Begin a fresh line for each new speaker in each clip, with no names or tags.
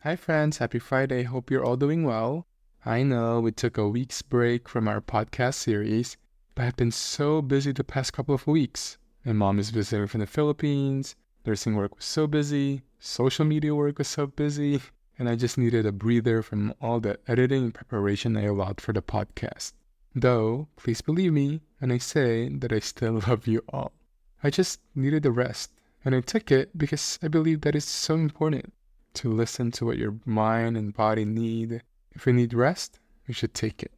Hi friends, happy Friday. Hope you're all doing well. I know we took a week's break from our podcast series, but I've been so busy the past couple of weeks. My mom is visiting from the Philippines, nursing work was so busy, social media work was so busy, and I just needed a breather from all the editing and preparation I allowed for the podcast. Though, please believe me when I say that I still love you all. I just needed a rest, and I took it because I believe that is so important to listen to what your mind and body need. If we need rest, we should take it.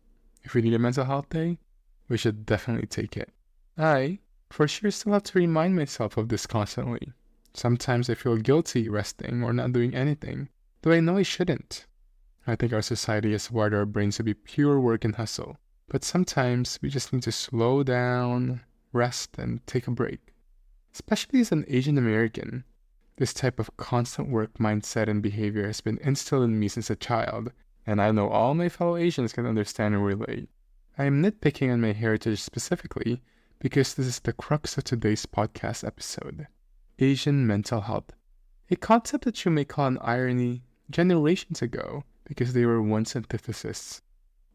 If we need a mental health day, we should definitely take it. I, for sure, still have to remind myself of this constantly. Sometimes I feel guilty resting or not doing anything, though I know I shouldn't. I think our society has wired our brains to be pure work and hustle, but sometimes we just need to slow down, rest, and take a break. Especially as an Asian American, this type of constant work mindset and behavior has been instilled in me since a child, and I know all my fellow Asians can understand and relate. I am nitpicking on my heritage specifically because this is the crux of today's podcast episode. Asian mental health. A concept that you may call an irony generations ago because they were once antitheses.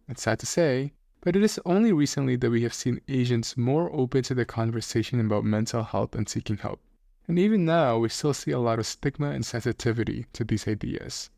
It's sad to say, but it is only recently that we have seen Asians more open to the conversation about mental health and seeking help. And even now, we still see a lot of stigma and sensitivity to these ideas.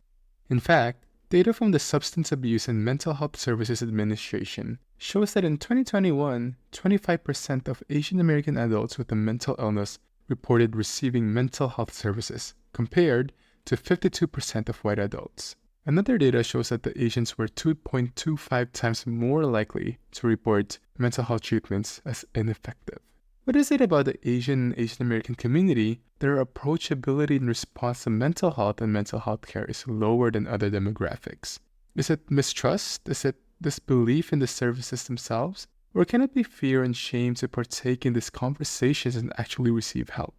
In fact, data from the Substance Abuse and Mental Health Services Administration shows that in 2021, 25% of Asian American adults with a mental illness reported receiving mental health services, compared to 52% of white adults. Another data shows that the Asians were 2.25 times more likely to report mental health treatments as ineffective. What is it about the Asian American community that their approachability in response to mental health and mental health care is lower than other demographics? Is it mistrust? Is it disbelief in the services themselves? Or can it be fear and shame to partake in these conversations and actually receive help?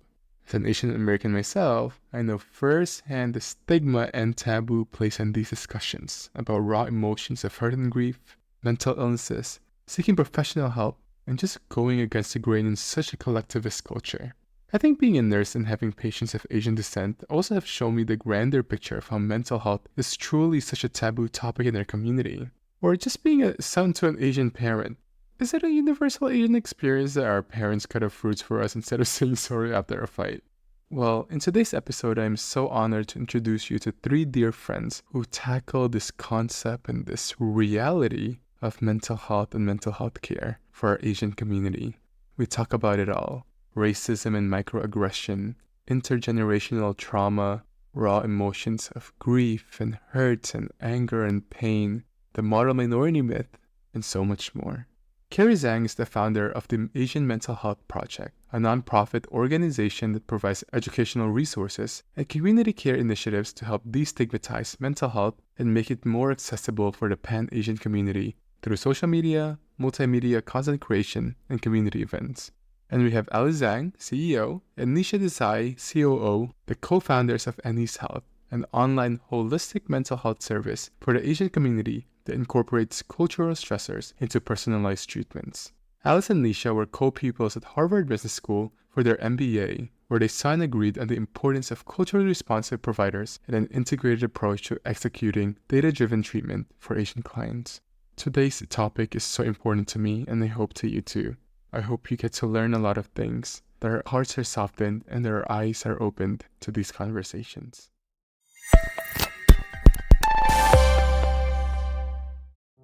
As an Asian American myself, I know firsthand the stigma and taboo placed on these discussions about raw emotions of hurt and grief, mental illnesses, seeking professional help, and just going against the grain in such a collectivist culture. I think being a nurse and having patients of Asian descent also have shown me the grander picture of how mental health is truly such a taboo topic in our community. Or just being a son to an Asian parent. Is it a universal Asian experience that our parents cut up fruits for us instead of saying sorry after a fight? Well, in today's episode, I am so honored to introduce you to three dear friends who tackle this concept and this reality of mental health and mental health care for our Asian community. We talk about it all: racism and microaggression, intergenerational trauma, raw emotions of grief and hurt and anger and pain, the model minority myth, and so much more. Carrie Zhang is the founder of the Asian Mental Health Project, a nonprofit organization that provides educational resources and community care initiatives to help destigmatize mental health and make it more accessible for the Pan-Asian community through social media, multimedia content creation, and community events. And we have Anise Zhang, CEO, and Nisha Desai, COO, the co-founders of Anise Health, an online holistic mental health service for the Asian community that incorporates cultural stressors into personalized treatments. Alice and Nisha were co-pupils at Harvard Business School for their MBA, where they saw and agreed on the importance of culturally responsive providers and an integrated approach to executing data-driven treatment for Asian clients. Today's topic is so important to me, and I hope to you too. I hope you get to learn a lot of things, that our hearts are softened and that our eyes are opened to these conversations.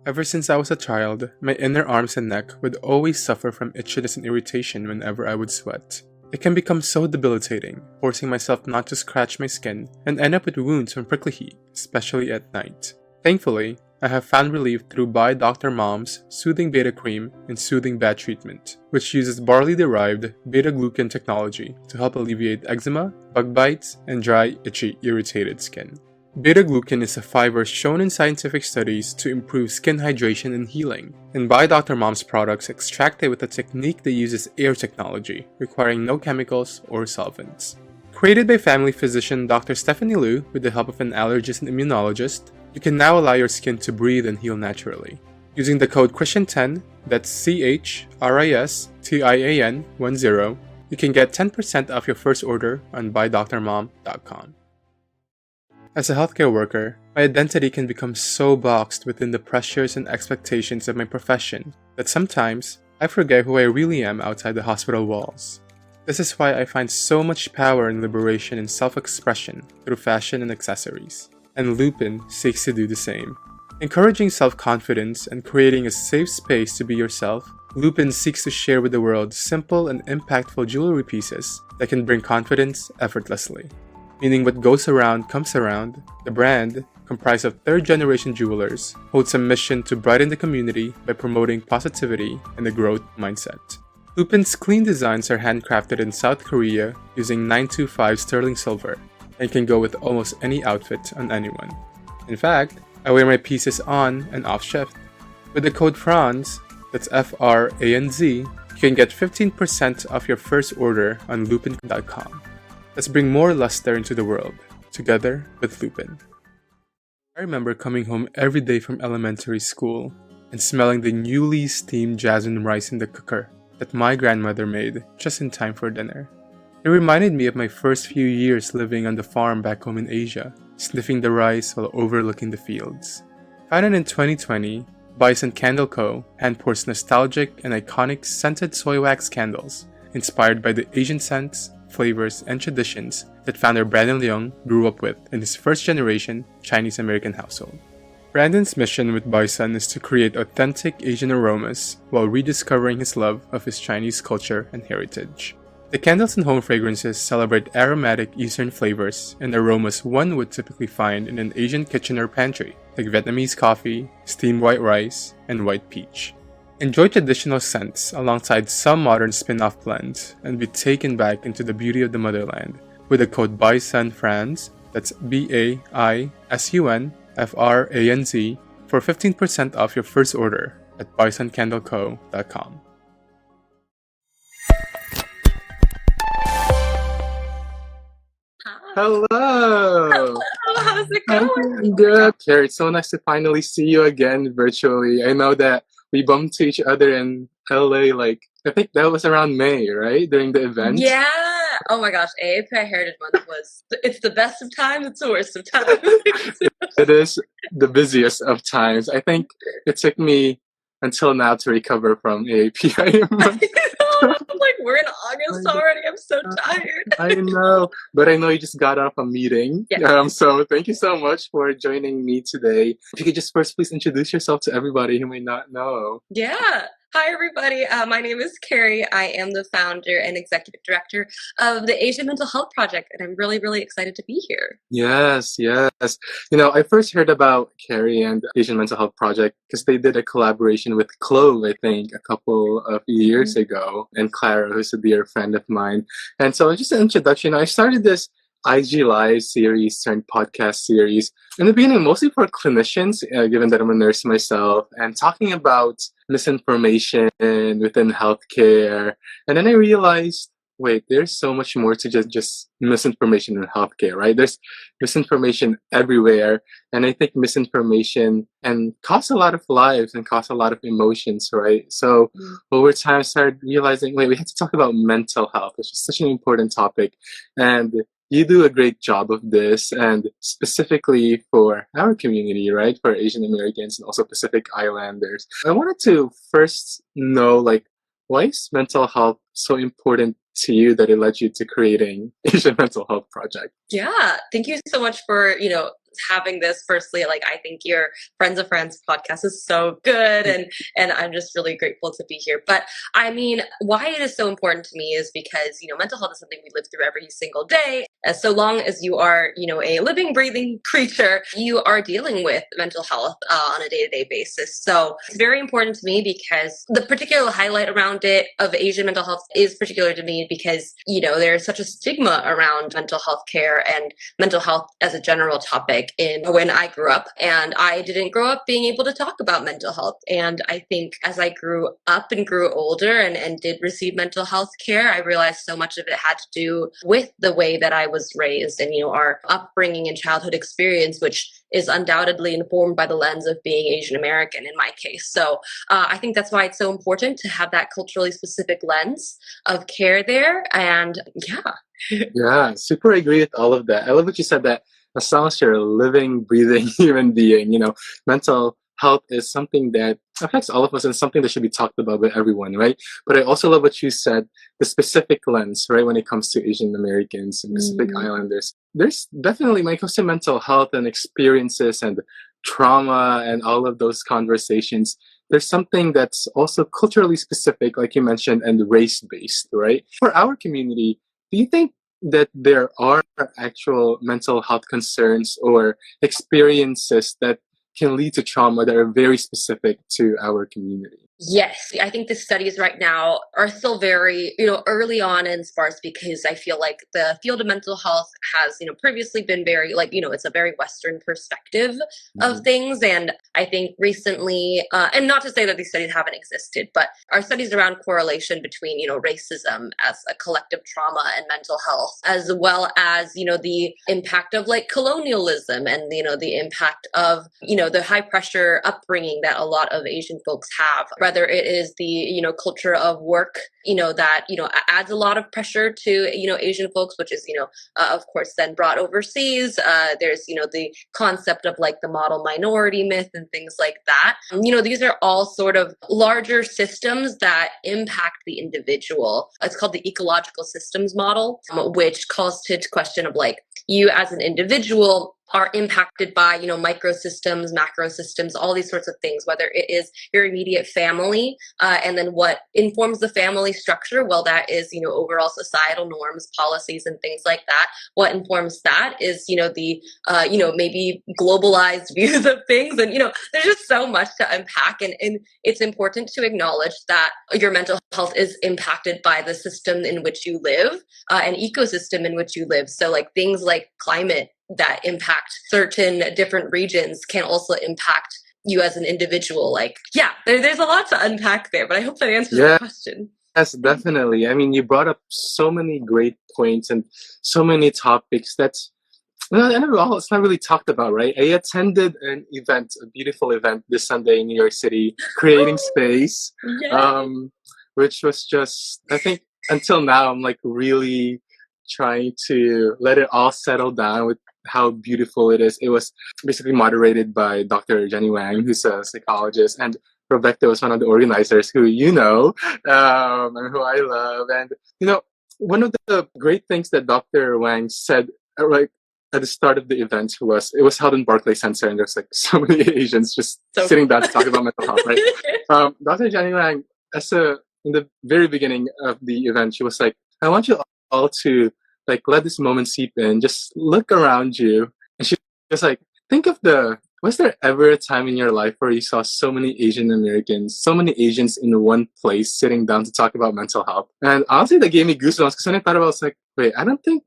Ever since I was a child, my inner arms and neck would always suffer from itchiness and irritation whenever I would sweat. It can become so debilitating, forcing myself not to scratch my skin and end up with wounds from prickly heat, especially at night. Thankfully, I have found relief through by Dr. Mom's Soothing Beta Cream and Soothing Bat Treatment, which uses barley-derived beta-glucan technology to help alleviate eczema, bug bites, and dry, itchy, irritated skin. Beta-glucan is a fiber shown in scientific studies to improve skin hydration and healing, and by Dr. Mom's products extracted with a technique that uses air technology, requiring no chemicals or solvents. Created by family physician Dr. Stephanie Liu with the help of an allergist and immunologist, you can now allow your skin to breathe and heal naturally. Using the code CHRISTIAN10, that's CHRISTIAN10, you can get 10% off your first order on buydrmom.com. As a healthcare worker, my identity can become so boxed within the pressures and expectations of my profession that sometimes I forget who I really am outside the hospital walls. This is why I find so much power and liberation in self-expression through fashion and accessories, and Lupin seeks to do the same. Encouraging self-confidence and creating a safe space to be yourself, Lupin seeks to share with the world simple and impactful jewelry pieces that can bring confidence effortlessly. Meaning what goes around comes around, the brand, comprised of third-generation jewelers, holds a mission to brighten the community by promoting positivity and a growth mindset. Lupin's clean designs are handcrafted in South Korea using 925 sterling silver and can go with almost any outfit on anyone. In fact, I wear my pieces on and off shift. With the code Franz, that's Franz, you can get 15% off your first order on lupin.com. Let's bring more luster into the world, together with Lupin. I remember coming home every day from elementary school and smelling the newly steamed jasmine rice in the cooker that my grandmother made just in time for dinner. It reminded me of my first few years living on the farm back home in Asia, sniffing the rice while overlooking the fields. Founded in 2020, Bison Candle Co. hand-pours nostalgic and iconic scented soy wax candles inspired by the Asian scents, flavors, and traditions that founder Brandon Leung grew up with in his first-generation Chinese-American household. Brandon's mission with Bison is to create authentic Asian aromas while rediscovering his love of his Chinese culture and heritage. The candles and home fragrances celebrate aromatic Eastern flavors and aromas one would typically find in an Asian kitchen or pantry, like Vietnamese coffee, steamed white rice, and white peach. Enjoy traditional scents alongside some modern spin-off blends and be taken back into the beauty of the motherland with the code BISONFRANZ, that's BAISUNFRANZ, for 15% off your first order at bisoncandleco.com. Hello!
Hello, how's it going?
Good. Carrie, it's so nice to finally see you again virtually. I know that we bumped into each other in LA, I think that was around May, right? During the event?
Yeah. Oh my gosh, AAPI Heritage Month it's the best of times, it's the worst of times.
It is the busiest of times. I think it took me until now to recover from AAPI.
I'm like, we're in August already. I'm so tired.
I know, but I know you just got off a meeting.
Yeah.
So thank you so much for joining me today. If you could just first please introduce yourself to everybody who may not know.
Yeah. Hi, everybody. My name is Carrie. I am the founder and executive director of the Asian Mental Health Project, and I'm really, really excited to be here.
Yes, yes. I first heard about Carrie and the Asian Mental Health Project because they did a collaboration with Clove, I think, a couple of years ago, and Clara, who's a dear friend of mine. And so just an introduction, I started this IG Live series turned podcast series in the beginning, mostly for clinicians, given that I'm a nurse myself, and talking about misinformation within healthcare. And then I realized, wait, there's so much more to just misinformation in healthcare, right? There's misinformation everywhere. And I think misinformation can cost a lot of lives and cost a lot of emotions, right? So over time, I started realizing, wait, we have to talk about mental health, which is such an important topic. And you do a great job of this, and specifically for our community, right? For Asian Americans and also Pacific Islanders. I wanted to first know, why is mental health so important to you that it led you to creating Asian Mental Health Project?
Yeah, thank you so much for, having this. Firstly, I think your Friends of Friends podcast is so good, and I'm just really grateful to be here. But I mean, why it is so important to me is because, mental health is something we live through every single day. As so long as you are, a living, breathing creature, you are dealing with mental health on a day-to-day basis. So it's very important to me because the particular highlight around it of Asian mental health is particular to me because, there's such a stigma around mental health care and mental health as a general topic in when I grew up, and I didn't grow up being able to talk about mental health. And I think as I grew up and grew older and did receive mental health care, I realized so much of it had to do with the way that I was raised and, our upbringing and childhood experience, which is undoubtedly informed by the lens of being Asian American in my case. So I think that's why it's so important to have that culturally specific lens of care there. And yeah.
Yeah, super agree with all of that. I love what you said that as long as you're a living, breathing human being, mental health is something that affects all of us and something that should be talked about by everyone, right? But I also love what you said, the specific lens, right, when it comes to Asian Americans and Pacific Islanders. There's definitely, when it comes to mental health and experiences and trauma and all of those conversations, there's something that's also culturally specific, like you mentioned, and race-based, right? For our community, do you think that there are actual mental health concerns or experiences that can lead to trauma that are very specific to our community?
Yes, I think the studies right now are still very, early on and sparse because I feel like the field of mental health has, previously been very, it's a very Western perspective of things. And I think recently, and not to say that these studies haven't existed, but our studies around correlation between, racism as a collective trauma and mental health, as well as, the impact of like colonialism and, the impact of, the high pressure upbringing that a lot of Asian folks have, whether it is the culture of work that adds a lot of pressure to Asian folks, which is of course then brought overseas. There's the concept of like the model minority myth and things like that. These are all sort of larger systems that impact the individual. It's called the ecological systems model, which calls to question of like you as an individual are impacted by, microsystems, macro systems, all these sorts of things, whether it is your immediate family, and then what informs the family structure. Well, that is, overall societal norms, policies, and things like that. What informs that is, the, maybe globalized views of things. And, there's just so much to unpack. And it's important to acknowledge that your mental health is impacted by the system in which you live, and ecosystem in which you live. So like things like climate that impact certain different regions can also impact you as an individual. Like, yeah, there's a lot to unpack there, but I hope that answers the question.
Yes, definitely. I mean, you brought up so many great points and so many topics that's, it's not really talked about, right? I attended an event, a beautiful event this Sunday in New York City, Creating Space, which was just, I think until now, I'm like really trying to let it all settle down with how beautiful it is. It was basically moderated by Dr. Jenny Wang, who's a psychologist, and Rebecca was one of the organizers who and who I love. And, one of the great things that Dr. Wang said, right, at the start of the event was, it was held in Barclay Center, and there's like so many Asians just sitting down to talk about mental health, right? Dr. Jenny Wang, in the very beginning of the event, she was like, I want you all to like let this moment seep in, just look around you. And she was like, was there ever a time in your life where you saw so many Asian Americans, so many Asians in one place sitting down to talk about mental health? And honestly, that gave me goosebumps because when I thought about it, I was like, wait, I don't think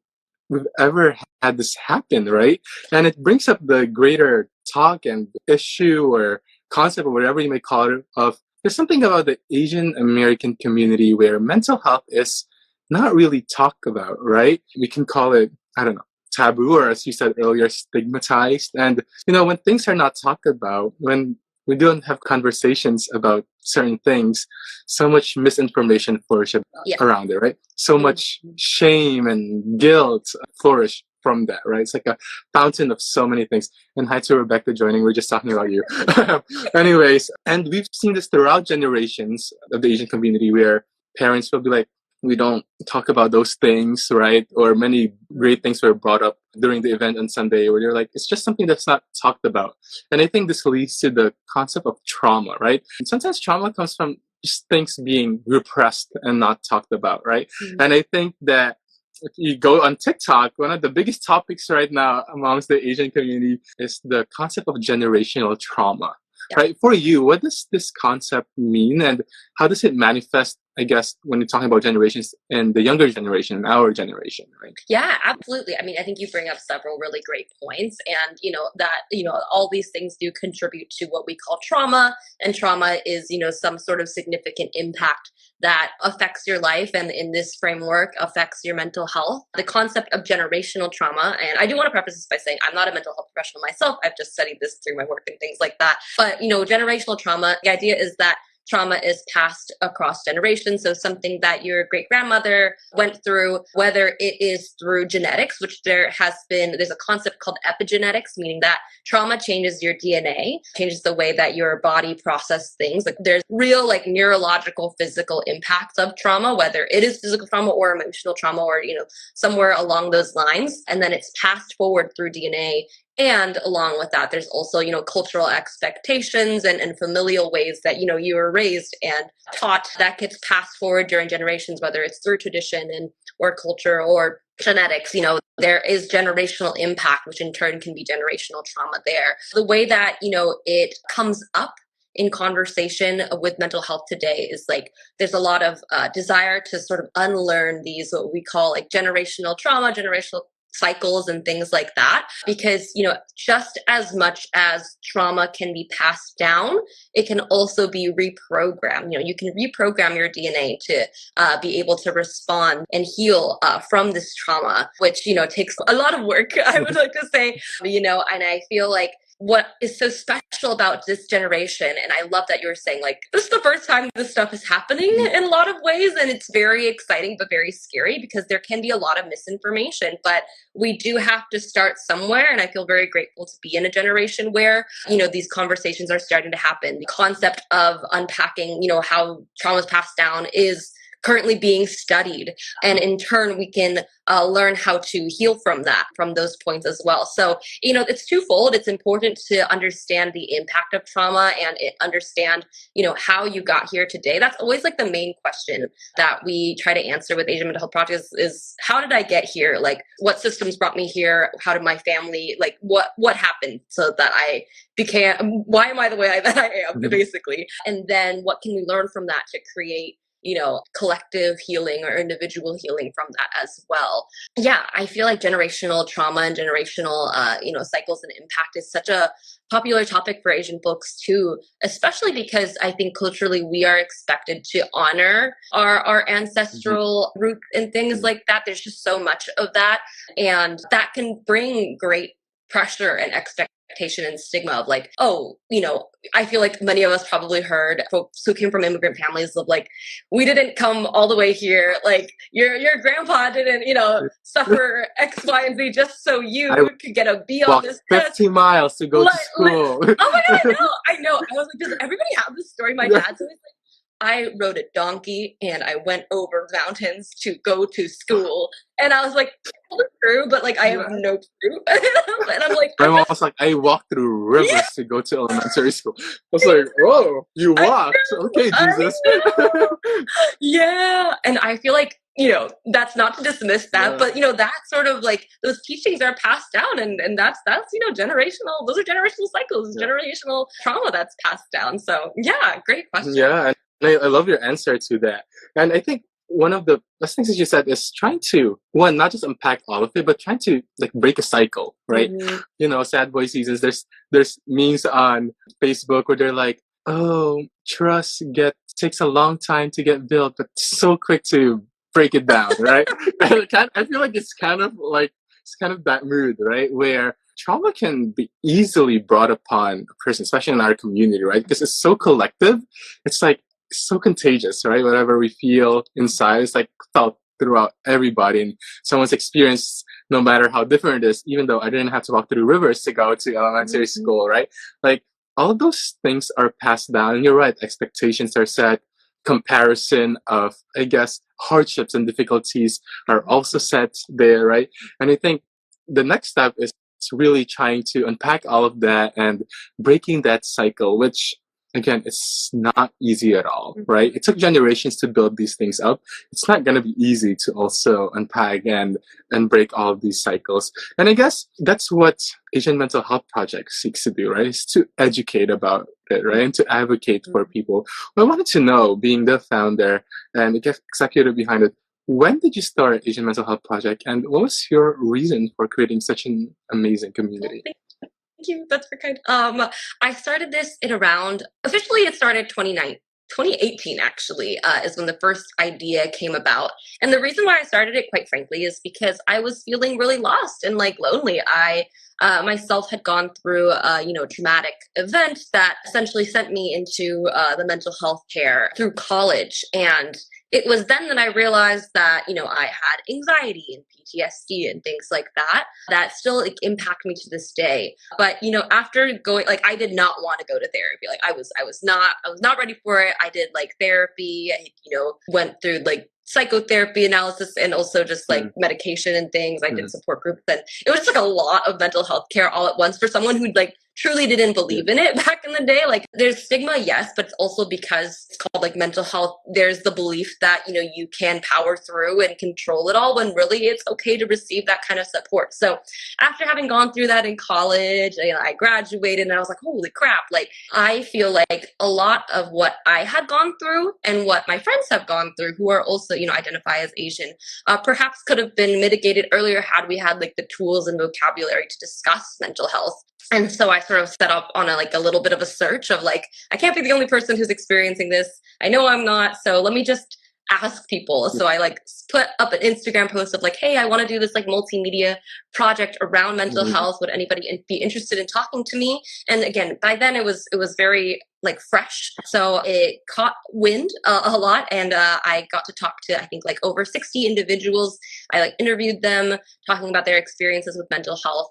we've ever had this happen, right? And it brings up the greater talk and issue or concept or whatever you may call it of there's something about the Asian American community where mental health is not really talked about, right? We can call it, I don't know, taboo, or as you said earlier, stigmatized. And, when things are not talked about, when we don't have conversations about certain things, so much misinformation flourishes around it, right? So much shame and guilt flourish from that, right? It's like a fountain of so many things. And hi to Rebecca joining. We're just talking about you. Anyways, and we've seen this throughout generations of the Asian community where parents will be like, we don't talk about those things, right? Or many great things were brought up during the event on Sunday where they're like, it's just something that's not talked about. And I think this leads to the concept of trauma, right? And sometimes trauma comes from just things being repressed and not talked about, right? And I think that if you go on TikTok, one of the biggest topics right now amongst the Asian community is the concept of generational trauma. Right? For you, what does this concept mean and how does it manifest, I guess, when you're talking about generations and the younger generation and our generation, right?
Yeah, absolutely. I mean, I think you bring up several really great points and, all these things do contribute to what we call trauma, and trauma is, some sort of significant impact that affects your life and in this framework affects your mental health. The concept of generational trauma, and I do want to preface this by saying I'm not a mental health professional myself. I've just studied this through my work and things like that. But, generational trauma, the idea is that trauma is passed across generations. So something that your great grandmother went through, whether it is through genetics, which there's a concept called epigenetics, meaning that trauma changes your DNA, changes the way that your body processes things. Like there's real like neurological, physical impacts of trauma, whether it is physical trauma or emotional trauma or, somewhere along those lines. And then it's passed forward through DNA. And along with that, there's also, cultural expectations and familial ways that, you were raised and taught that gets passed forward during generations, whether it's through tradition or culture or genetics. There is generational impact, which in turn can be generational trauma there. The way that, it comes up in conversation with mental health today is like there's a lot of desire to sort of unlearn these what we call like generational trauma, generational cycles and things like that, because just as much as trauma can be passed down, it can also be reprogrammed. You can reprogram your DNA to be able to respond and heal from this trauma, which takes a lot of work, I would like to say. And I feel like what is so special about this generation, and I love that you were saying like this is the first time this stuff is happening in a lot of ways, and it's very exciting but very scary because there can be a lot of misinformation, but we do have to start somewhere. And I feel very grateful to be in a generation where these conversations are starting to happen. The concept of unpacking how trauma is passed down is currently being studied, and in turn we can learn how to heal from those points as well. So it's twofold. It's important to understand the impact of trauma and understand how you got here today. That's always like the main question that we try to answer with Asian mental health projects is how did I get here? Like what systems brought me here? How did my family, like what happened so that I became, why am I the way that I am, basically? And then what can we learn from that to create collective healing or individual healing from that as well. Yeah, I feel like generational trauma and generational, cycles and impact is such a popular topic for Asian folks too, especially because I think culturally we are expected to honor our ancestral roots and things like that. There's just so much of that, and that can bring great pressure and expectation and stigma of like, I feel like many of us probably heard folks who came from immigrant families of like, we didn't come all the way here, like your grandpa didn't, suffer X, Y, and Z just so you could get a B on this test.
50 miles to go to school.
Oh my god, I know. I was like, does everybody have this story? My dad's always like, I rode a donkey and I went over mountains to go to school. And I was like, that's true, but like I have no proof. And I'm like,
my mom was like, I walked through rivers to go to elementary school. I was like, whoa, you walked. Okay, Jesus.
Yeah. And I feel like, that's not to dismiss that, but that sort of like those teachings are passed down and that's generational, those are generational cycles, generational trauma that's passed down. So yeah, great question.
Yeah. And I love your answer to that. And I think one of the best things that you said is trying to, one, not just unpack all of it, but trying to like break a cycle, right? Sad boy seasons, there's memes on Facebook where they're like, oh, trust takes a long time to get built, but so quick to break it down, right? I feel like it's kind of that mood, right? Where trauma can be easily brought upon a person, especially in our community, right? Because it's so collective. It's like so contagious, right? Whatever we feel inside, it's like felt throughout everybody and someone's experience, no matter how different it is, even though I didn't have to walk through rivers to go to elementary school, right? Like all of those things are passed down. And you're right, expectations are set, comparison of, I guess, hardships and difficulties are also set there, right? And I think the next step is really trying to unpack all of that and breaking that cycle, which again, it's not easy at all, right? It took generations to build these things up. It's not going to be easy to also unpack and break all of these cycles. And I guess that's what Asian Mental Health Project seeks to do, right? Is to educate about it, right? And to advocate for people. Well, I wanted to know, being the founder and the executive behind it, when did you start Asian Mental Health Project, and what was your reason for creating such an amazing community?
Thank you. That's very kind. I started this officially it started 2019. 2018 actually is when the first idea came about. And the reason why I started it, quite frankly, is because I was feeling really lost and like lonely. I myself had gone through a traumatic event that essentially sent me into the mental health care through college. And it was then that I realized that, I had anxiety and PTSD and things like that still like, impact me to this day. But, after going, like, I did not want to go to therapy. Like I was not ready for it. I did like therapy, I, went through like psychotherapy analysis and also just like medication and things. I did support groups, and it was just like a lot of mental health care all at once for someone who like truly didn't believe in it back in the day. Like there's stigma, yes, but it's also because it's called like mental health. There's the belief that, you can power through and control it all when really it's okay to receive that kind of support. So after having gone through that in college, I graduated and I was like, holy crap. Like I feel like a lot of what I had gone through and what my friends have gone through who are also, identify as Asian, perhaps could have been mitigated earlier had we had like the tools and vocabulary to discuss mental health. And so I sort of set up on a little bit of a search of like, I can't be the only person who's experiencing this. I know I'm not. So let me just ask people. So I like put up an Instagram post of like, hey, I want to do this like multimedia project around mental health. Would anybody be interested in talking to me? And again, by then it was very like fresh. So it caught wind a lot. And I got to talk to, I think like over 60 individuals. I like interviewed them talking about their experiences with mental health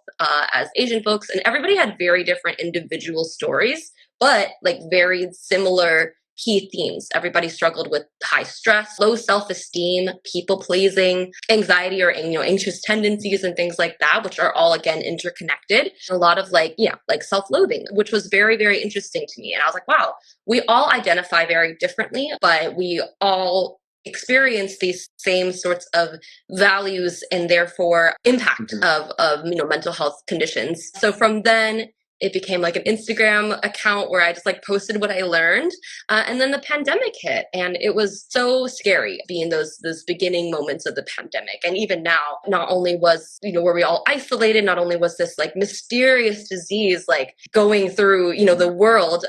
as Asian folks. And everybody had very different individual stories, but like very similar key themes. Everybody struggled with high stress, low self-esteem, people pleasing, anxiety or anxious tendencies and things like that, which are all again interconnected. A lot of like self-loathing, which was very, very interesting to me. And I was like, wow, we all identify very differently, but we all experience these same sorts of values and therefore impact of mental health conditions. So from then it became like an Instagram account where I just like posted what I learned. And then the pandemic hit, and it was so scary being those beginning moments of the pandemic. And even now, not only was, were we all isolated, not only was this like mysterious disease like going through, the world,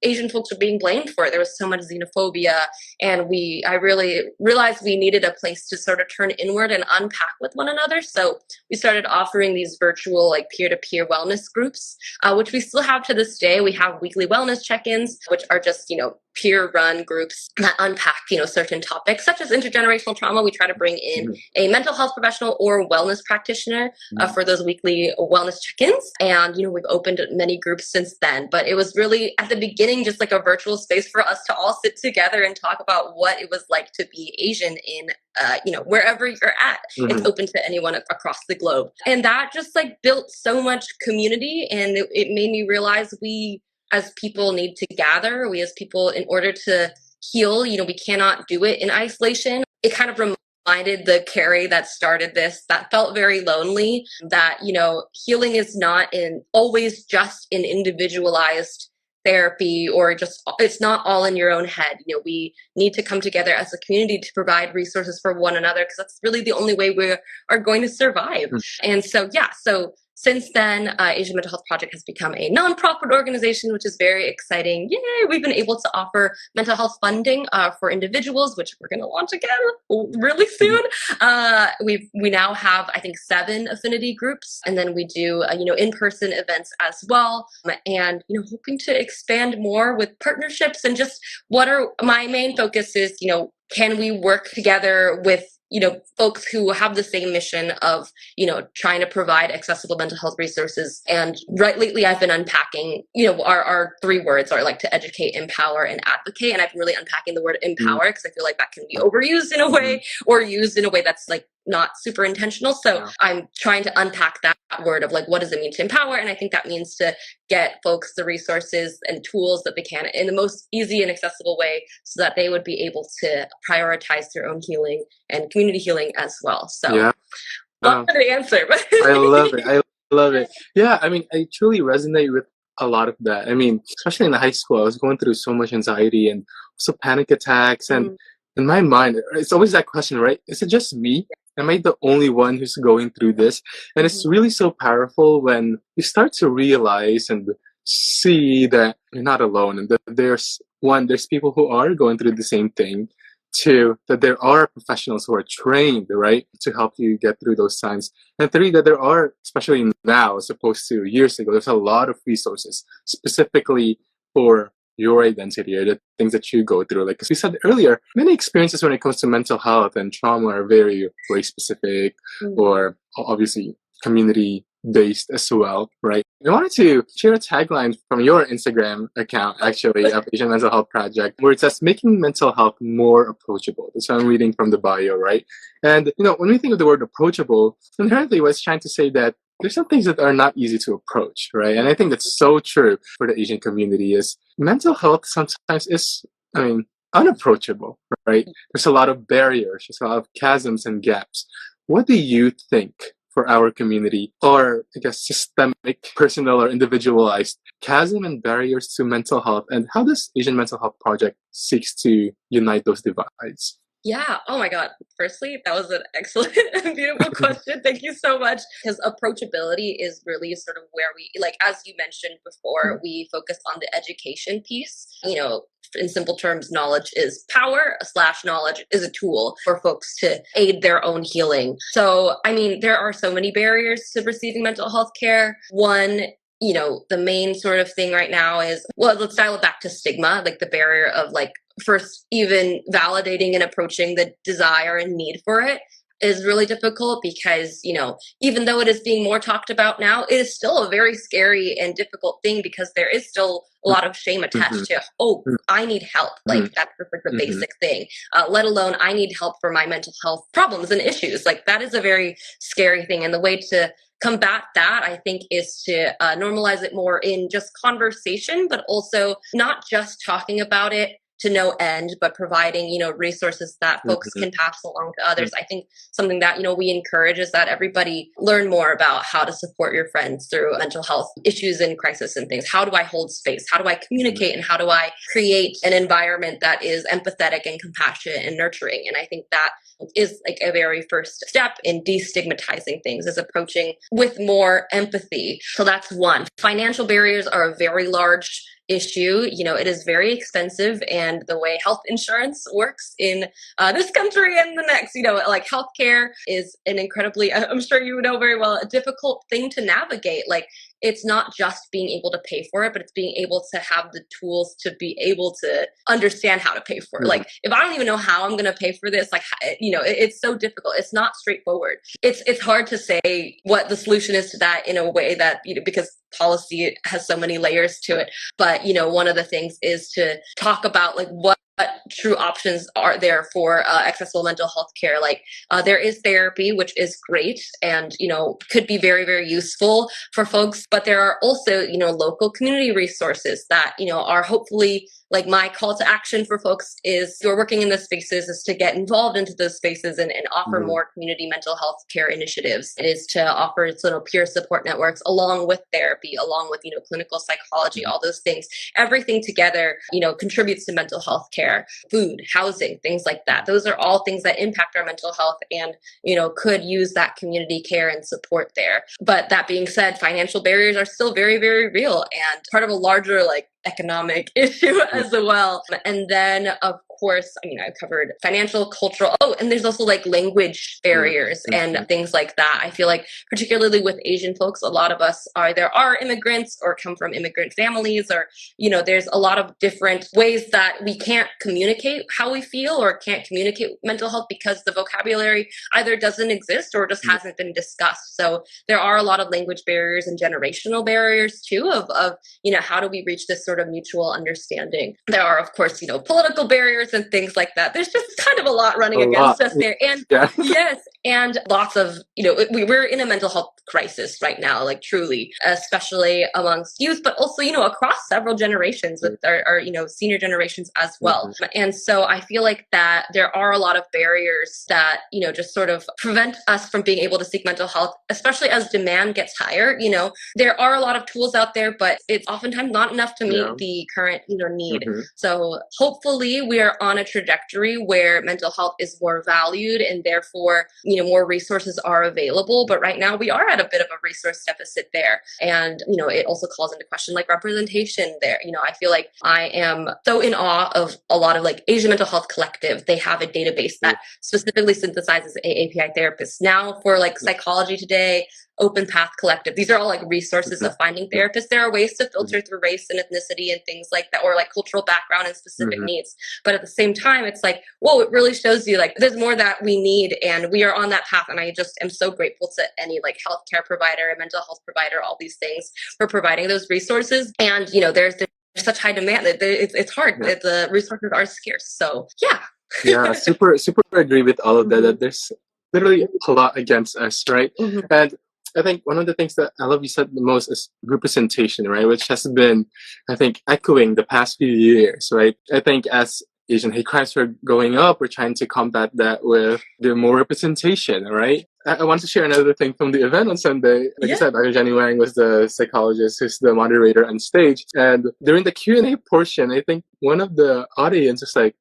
Asian folks were being blamed for it. There was so much xenophobia, and I really realized we needed a place to sort of turn inward and unpack with one another. So we started offering these virtual like peer-to-peer wellness groups, which we still have to this day. We have weekly wellness check-ins, which are just, peer-run groups that unpack, certain topics such as intergenerational trauma. We try to bring in a mental health professional or wellness practitioner for those weekly wellness check-ins. And, we've opened many groups since then. But it was really at the beginning just like a virtual space for us to all sit together and talk about what it was like to be Asian in wherever you're at. It's open to anyone across the globe. And that just like built so much community, and it made me realize we as people need to gather. We as people, in order to heal, we cannot do it in isolation. It kind of reminded the Carrie that started this, that felt very lonely, that, healing is not always just in individualized therapy, or just it's not all in your own head. We need to come together as a community to provide resources for one another, because that's really the only way we are going to survive. And so since then, Asian Mental Health Project has become a nonprofit organization, which is very exciting. Yay! We've been able to offer mental health funding for individuals, which we're going to launch again really soon. We now have, I think, 7 affinity groups, and then we do in-person events as well. And hoping to expand more with partnerships, and just what are my main focus is, can we work together with folks who have the same mission of, trying to provide accessible mental health resources. And lately I've been unpacking, our 3 words are like to educate, empower, and advocate. And I've been really unpacking the word empower, because I feel like that can be overused in a way, or used in a way that's like not super intentional. So I'm trying to unpack that word of like, what does it mean to empower? And I think that means to get folks the resources and tools that they can in the most easy and accessible way, so that they would be able to prioritize their own healing and community healing as well. So not the answer, but
I love it. I love it. Yeah, I mean, I truly resonate with a lot of that. I mean, especially in high school, I was going through so much anxiety and also panic attacks. And in my mind, it's always that question, right? Is it just me? Am I the only one who's going through this? And it's really so powerful when you start to realize and see that you're not alone, and that there's one, there's people who are going through the same thing. Two, that there are professionals who are trained, right, to help you get through those times. And three, that there are, especially now as opposed to years ago, there's a lot of resources specifically for your identity or the things that you go through. Like, as we said earlier, many experiences when it comes to mental health and trauma are very race specific or obviously community based as well, right? I wanted to share a tagline from your Instagram account, actually, of Asian Mental Health Project, where it says, making mental health more approachable. That's what I'm reading from the bio, right? And, when we think of the word approachable, inherently what's trying to say that there's some things that are not easy to approach, right? And I think that's so true for the Asian community is mental health sometimes is, unapproachable, right? There's a lot of barriers, there's a lot of chasms and gaps. What do you think for our community, or I guess systemic, personal, or individualized chasm and barriers to mental health, and how does Asian Mental Health Project seeks to unite those divides?
Yeah. Oh my God. Firstly, that was an excellent and beautiful question. Thank you so much. Because approachability is really sort of where we, like, as you mentioned before, we focus on the education piece. In simple terms, knowledge is power / knowledge is a tool for folks to aid their own healing. So, there are so many barriers to receiving mental health care. One, the main sort of thing right now is, well, let's dial it back to stigma, like the barrier of first even validating and approaching the desire and need for it is really difficult because, even though it is being more talked about now, it is still a very scary and difficult thing because there is still a lot of shame attached to, I need help. Like that's the basic thing, let alone I need help for my mental health problems and issues. Like that is a very scary thing. And the way to combat that, I think, is to normalize it more in just conversation, but also not just talking about it to no end, but providing, resources that folks can pass along to others. I think something that, we encourage is that everybody learn more about how to support your friends through mental health issues and crisis and things. How do I hold space? How do I communicate? And how do I create an environment that is empathetic and compassionate and nurturing? And I think that is like a very first step in destigmatizing things, is approaching with more empathy. So that's one. Financial barriers are a very large issue. It is very expensive, and the way health insurance works in this country and the next, like healthcare is an incredibly, I'm sure you know very well, a difficult thing to navigate. Like it's not just being able to pay for it, but it's being able to have the tools to be able to understand how to pay for it. Like if I don't even know how I'm going to pay for this, it's so difficult. It's not straightforward. It's hard to say what the solution is to that in a way that, because policy has so many layers to it. But, one of the things is to talk about what true options are there for accessible mental health care. There is therapy, which is great and, could be very, very useful for folks. But there are also, local community resources that, are hopefully my call to action for folks is, who are working in those spaces, is to get involved into those spaces and offer more community mental health care initiatives. It is to offer peer support networks along with therapy, along with, clinical psychology, all those things. Everything together, contributes to mental health care, food, housing, things like that. Those are all things that impact our mental health and, could use that community care and support there. But that being said, financial barriers are still very, very real and part of a larger, economic issue as well. And then, of course, I've covered financial, cultural, and there's also language barriers and things like that. I feel like particularly with Asian folks, a lot of us either are immigrants or come from immigrant families, or, there's a lot of different ways that we can't communicate how we feel or can't communicate mental health because the vocabulary either doesn't exist or just hasn't been discussed. So there are a lot of language barriers and generational barriers too of how do we reach this sort of mutual understanding. There are, of course, political barriers and things like that. There's just kind of a lot running against us there. And yes, and lots of, we're in a mental health crisis right now, truly, especially amongst youth, but also, across several generations with our senior generations as well. And so I feel like that there are a lot of barriers that, just sort of prevent us from being able to seek mental health, especially as demand gets higher. There are a lot of tools out there, but it's oftentimes not enough to meet the current, need. So hopefully we are on a trajectory where mental health is more valued and therefore, more resources are available. But right now we are at a bit of a resource deficit there. And, it also calls into question like representation there. I feel like I am so in awe of a lot of like Asian Mental Health Collective. They have a database that specifically synthesizes AAPI therapists. Now for like Psychology Today, Open Path Collective. These are all like resources of finding therapists. There are ways to filter through race and ethnicity and things like that, or like cultural background and specific needs. But at the same time, it's like, whoa, it really shows you like there's more that we need, and we are on that path. And I just am so grateful to any like healthcare provider, mental health provider, all these things for providing those resources. And there's such high demand that it's hard. That the resources are scarce. So
yeah, super agree with all of that. That there's literally a lot against us, right? And I think one of the things that I love you said the most is representation, right? Which has been, I think, echoing the past few years, right? I think as Asian hate crimes are going up, we're trying to combat that with the more representation, right? I want to share another thing from the event on Sunday. Like I said, Dr. Jenny Wang was the psychologist who's the moderator on stage. And during the Q&A portion, I think one of the audience was like,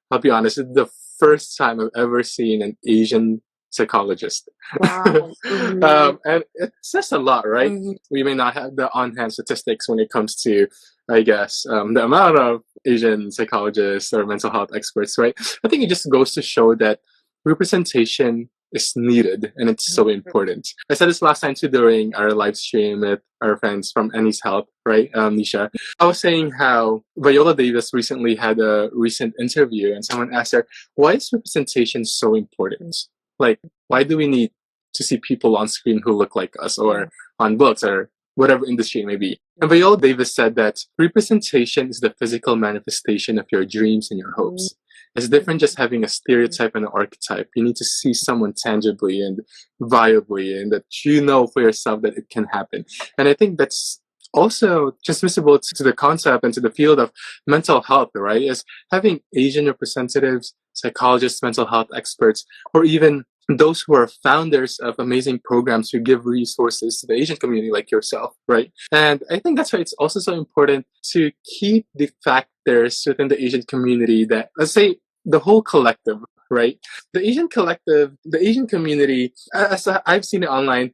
I'll be honest, it's the first time I've ever seen an Asian psychologist.
Wow.
And it says a lot, right? We may not have the on-hand statistics when it comes to, I guess, the amount of Asian psychologists or mental health experts, right? I think it just goes to show that representation is needed and it's so important. I said this last time too during our live stream with our friends from Anise Health, right, Nisha. I was saying how Viola Davis recently had a recent interview and someone asked her, why is representation so important? Like, why do we need to see people on screen who look like us or on books or whatever industry it may be? And Viola Davis said that representation is the physical manifestation of your dreams and your hopes. It's different just having a stereotype and an archetype. You need to see someone tangibly and viably and that you know for yourself that it can happen. And I think that's also transmissible to the concept and to the field of mental health, right? Is having Asian representatives, psychologists, mental health experts, or even those who are founders of amazing programs who give resources to the Asian community like yourself, right? And I think that's why it's also so important to keep the factors within the Asian community that, let's say, the whole collective, right? The Asian collective, the Asian community, as I've seen it online,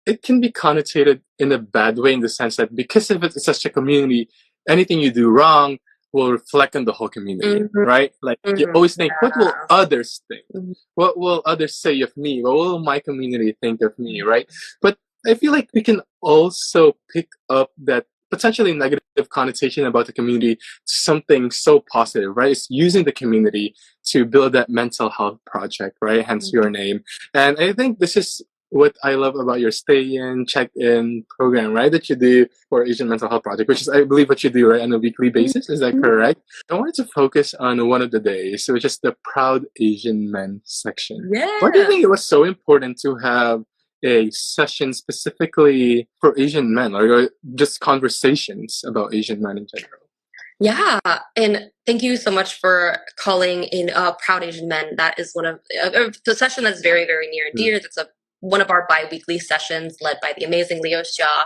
it can be connotated in a bad way in the sense that because if it's such a community, anything you do wrong will reflect on the whole community, right? Like you always think, what will others think? What will others say of me? What will my community think of me, right? But I feel like we can also pick up that potentially negative connotation about the community to something so positive, right? It's using the community to build that mental health project, right? Hence your name. And I think this is what I love about your stay-in, check-in program, right, that you do for Asian Mental Health Project, which is, I believe, what you do, right, on a weekly basis. Is that correct? I wanted to focus on one of the days, which is the Proud Asian Men section.
Yeah.
Why do you think it was so important to have a session specifically for Asian men, or just conversations about Asian men in general?
Yeah, and thank you so much for calling in Proud Asian Men. That is one of the session that's very, very near and dear. That's one of our bi-weekly sessions led by the amazing Leo Xia,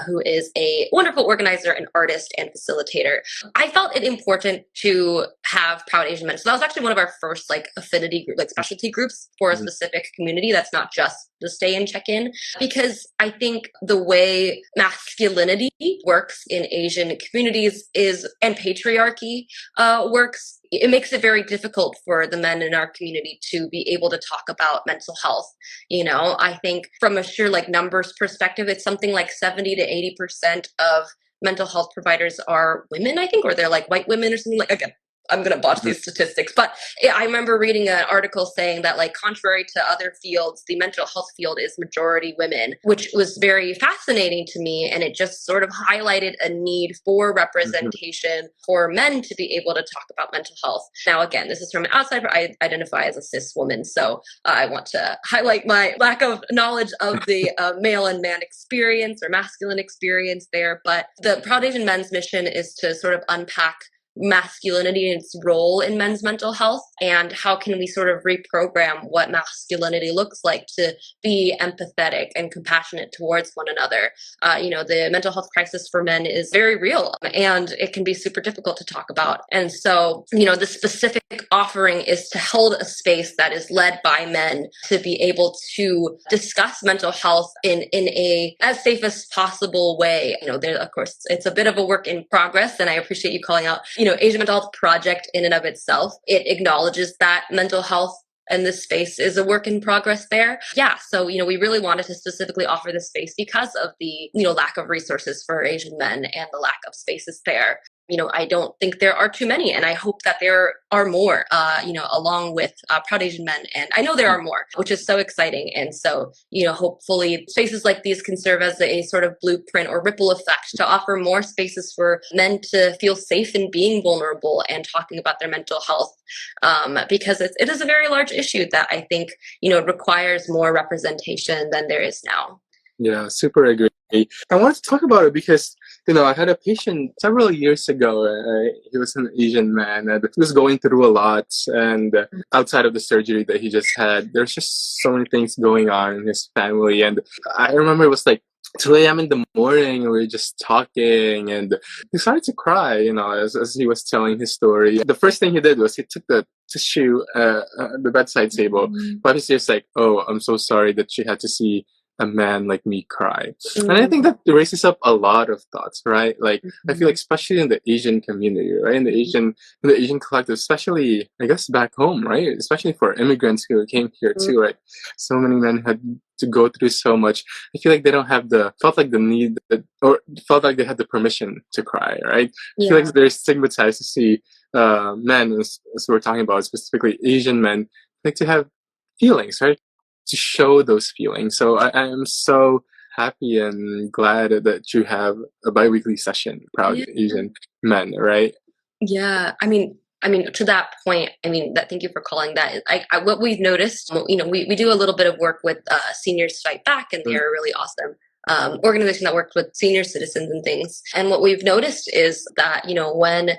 who is a wonderful organizer and artist and facilitator. I felt it important to have Proud Asian Men. So that was actually one of our first like affinity group, like specialty groups for a specific community that's not just the stay and check-in, because I think the way masculinity works in Asian communities and patriarchy works, it makes it very difficult for the men in our community to be able to talk about mental health. I think from a sheer like numbers perspective, it's something like 70 to 80% of mental health providers are women, I think, or they're like white women or something. Like, again, I'm going to botch these statistics, but I remember reading an article saying that, like, contrary to other fields, the mental health field is majority women, which was very fascinating to me. And it just sort of highlighted a need for representation for men to be able to talk about mental health. Now, again, this is from an outsider. I identify as a cis woman, so I want to highlight my lack of knowledge of the male and man experience or masculine experience there. But the Proud Asian Men's mission is to sort of unpack masculinity and its role in men's mental health, and how can we sort of reprogram what masculinity looks like to be empathetic and compassionate towards one another. The mental health crisis for men is very real, and it can be super difficult to talk about. And so, the specific offering is to hold a space that is led by men to be able to discuss mental health in a as safe as possible way. There, of course, it's a bit of a work in progress, and I appreciate you calling out, Asian Mental Health Project in and of itself. It acknowledges that mental health and this space is a work in progress there. Yeah, so, we really wanted to specifically offer this space because of the, lack of resources for Asian men and the lack of spaces there. I don't think there are too many, and I hope that there are more, along with Proud Asian Men. And I know there are more, which is so exciting. And so, hopefully spaces like these can serve as a sort of blueprint or ripple effect to offer more spaces for men to feel safe in being vulnerable and talking about their mental health, because it is a very large issue that I think, requires more representation than there is now.
Yeah, super agree. I wanted to talk about it because, I had a patient several years ago. He was an Asian man and he was going through a lot. And outside of the surgery that he just had, there's just so many things going on in his family. And I remember it was like 2 a.m. in the morning, we were just talking, and he started to cry, as he was telling his story. The first thing he did was he took the tissue, the bedside table, but he's just like, "Oh, I'm so sorry that she had to see a man like me cry." And I think that raises up a lot of thoughts, right? Like, I feel like especially in the Asian community, right? In the Asian collective, especially, I guess, back home, right? Especially for immigrants who came here too, right? So many men had to go through so much. I feel like they don't have felt like felt like they had the permission to cry, right? I feel like they're stigmatized to see men, as we're talking about, specifically Asian men, like to have feelings, right? To show those feelings. So I am so happy and glad that you have a bi-weekly session, Proud Asian Men, right?
Yeah, I mean, to that point, thank you for calling that. What we've noticed, we do a little bit of work with Seniors Fight Back, and they're a really awesome organization that works with senior citizens and things. And what we've noticed is that, when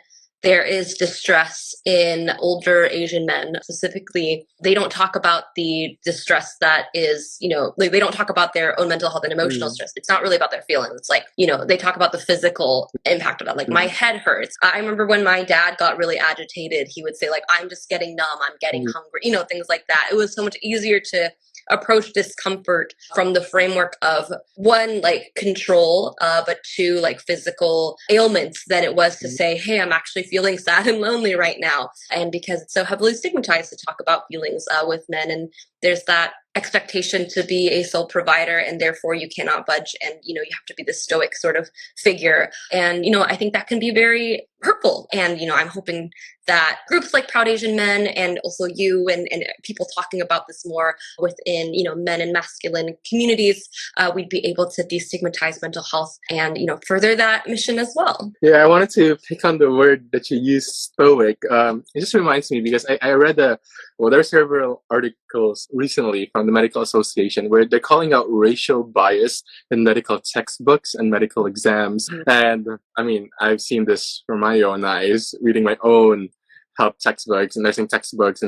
there is distress in older Asian men specifically, they don't talk about the distress that is, they don't talk about their own mental health and emotional stress. It's not really about their feelings. It's like, they talk about the physical impact of that. Like, my head hurts. I remember when my dad got really agitated, he would say, like, I'm just getting numb, I'm getting hungry, things like that. It was so much easier to approach discomfort from the framework of, one, like control, but two, like physical ailments, than it was to say, hey, I'm actually feeling sad and lonely right now. And because it's so heavily stigmatized to talk about feelings with men, and there's that expectation to be a sole provider, and therefore you cannot budge, and you have to be the stoic sort of figure. And I think that can be very hurtful. And I'm hoping that groups like Proud Asian Men, and also you and people talking about this more within men and masculine communities, we'd be able to destigmatize mental health and further that mission as well.
Yeah, I wanted to pick on the word that you used, stoic. It just reminds me because I read there's several articles recently from the Medical Association where they're calling out racial bias in medical textbooks and medical exams. And I've seen this from my own eyes, reading my own health textbooks and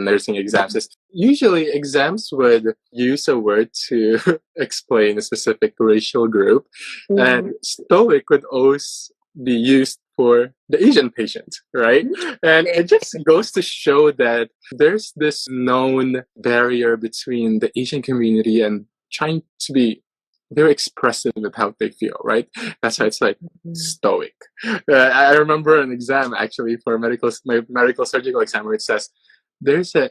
nursing exams. Usually exams would use a word to explain a specific racial group, and stoic would always be used for the Asian patient, right? And it just goes to show that there's this known barrier between the Asian community and trying to be very expressive with how they feel, right? That's why it's like stoic. I remember an exam actually for my medical surgical exam where it says, there's an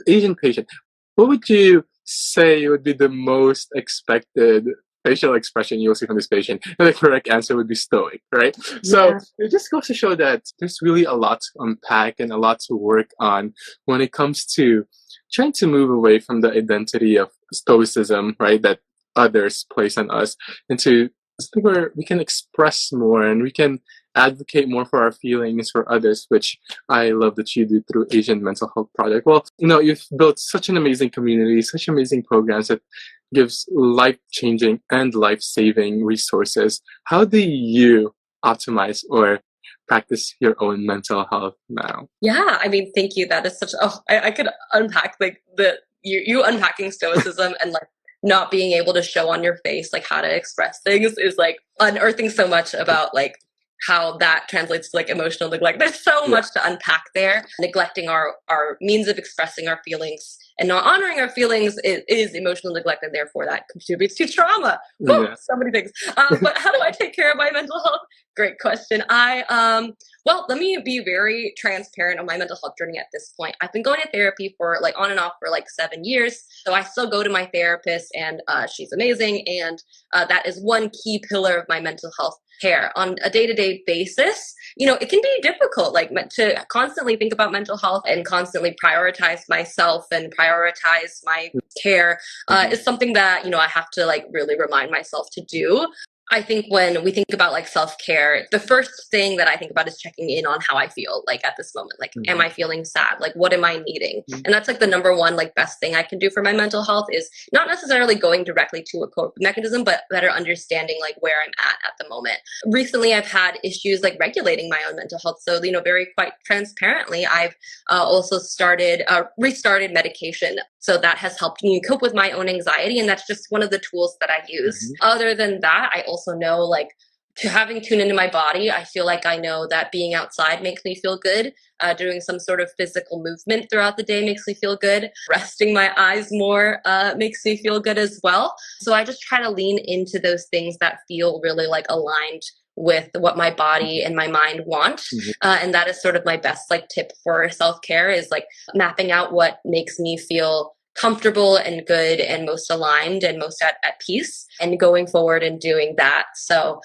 Asian patient. What would you say would be the most expected facial expression you'll see from this patient? And the correct answer would be stoic, right? So it just goes to show that there's really a lot to unpack and a lot to work on when it comes to trying to move away from the identity of stoicism, right, that others place on us, into something where we can express more and we can advocate more for our feelings for others, which I love that you do through Asian Mental Health Project. Well, you've built such an amazing community, such amazing programs that gives life-changing and life-saving resources. How do you optimize or practice your own mental health now?
Yeah, I mean, thank you. That is such. Oh, I could unpack like you unpacking stoicism and like not being able to show on your face like how to express things is like unearthing so much about like how that translates to like emotional neglect. There's so much to unpack there. Neglecting our means of expressing our feelings and not honoring our feelings is emotional neglect, and therefore that contributes to trauma. Woo, so many things. But how do I take care of my mental health? Great question. Well, let me be very transparent on my mental health journey at this point. I've been going to therapy for like on and off for like 7 years. So I still go to my therapist, and she's amazing. And that is one key pillar of my mental health care on a day-to-day basis. You know, it can be difficult, like to constantly think about mental health and constantly prioritize myself and prioritize my care is something that, you know, I have to like really remind myself to do. I think when we think about like self-care, the first thing that I think about is checking in on how I feel like at this moment. Like, am I feeling sad? Like, what am I needing? And that's like the number one, like best thing I can do for my mental health is not necessarily going directly to a coping mechanism, but better understanding like where I'm at the moment. Recently, I've had issues like regulating my own mental health. So, you know, very quite transparently, I've also restarted medication. So that has helped me cope with my own anxiety. And that's just one of the tools that I use. Other than that, I also know like to having tuned into my body, I feel like I know that being outside makes me feel good. Doing some sort of physical movement throughout the day makes me feel good. Resting my eyes more makes me feel good as well. So I just try to lean into those things that feel really like aligned with what my body and my mind want. And that is sort of my best like tip for self-care is like mapping out what makes me feel comfortable and good and most aligned and most at peace and going forward and doing that. So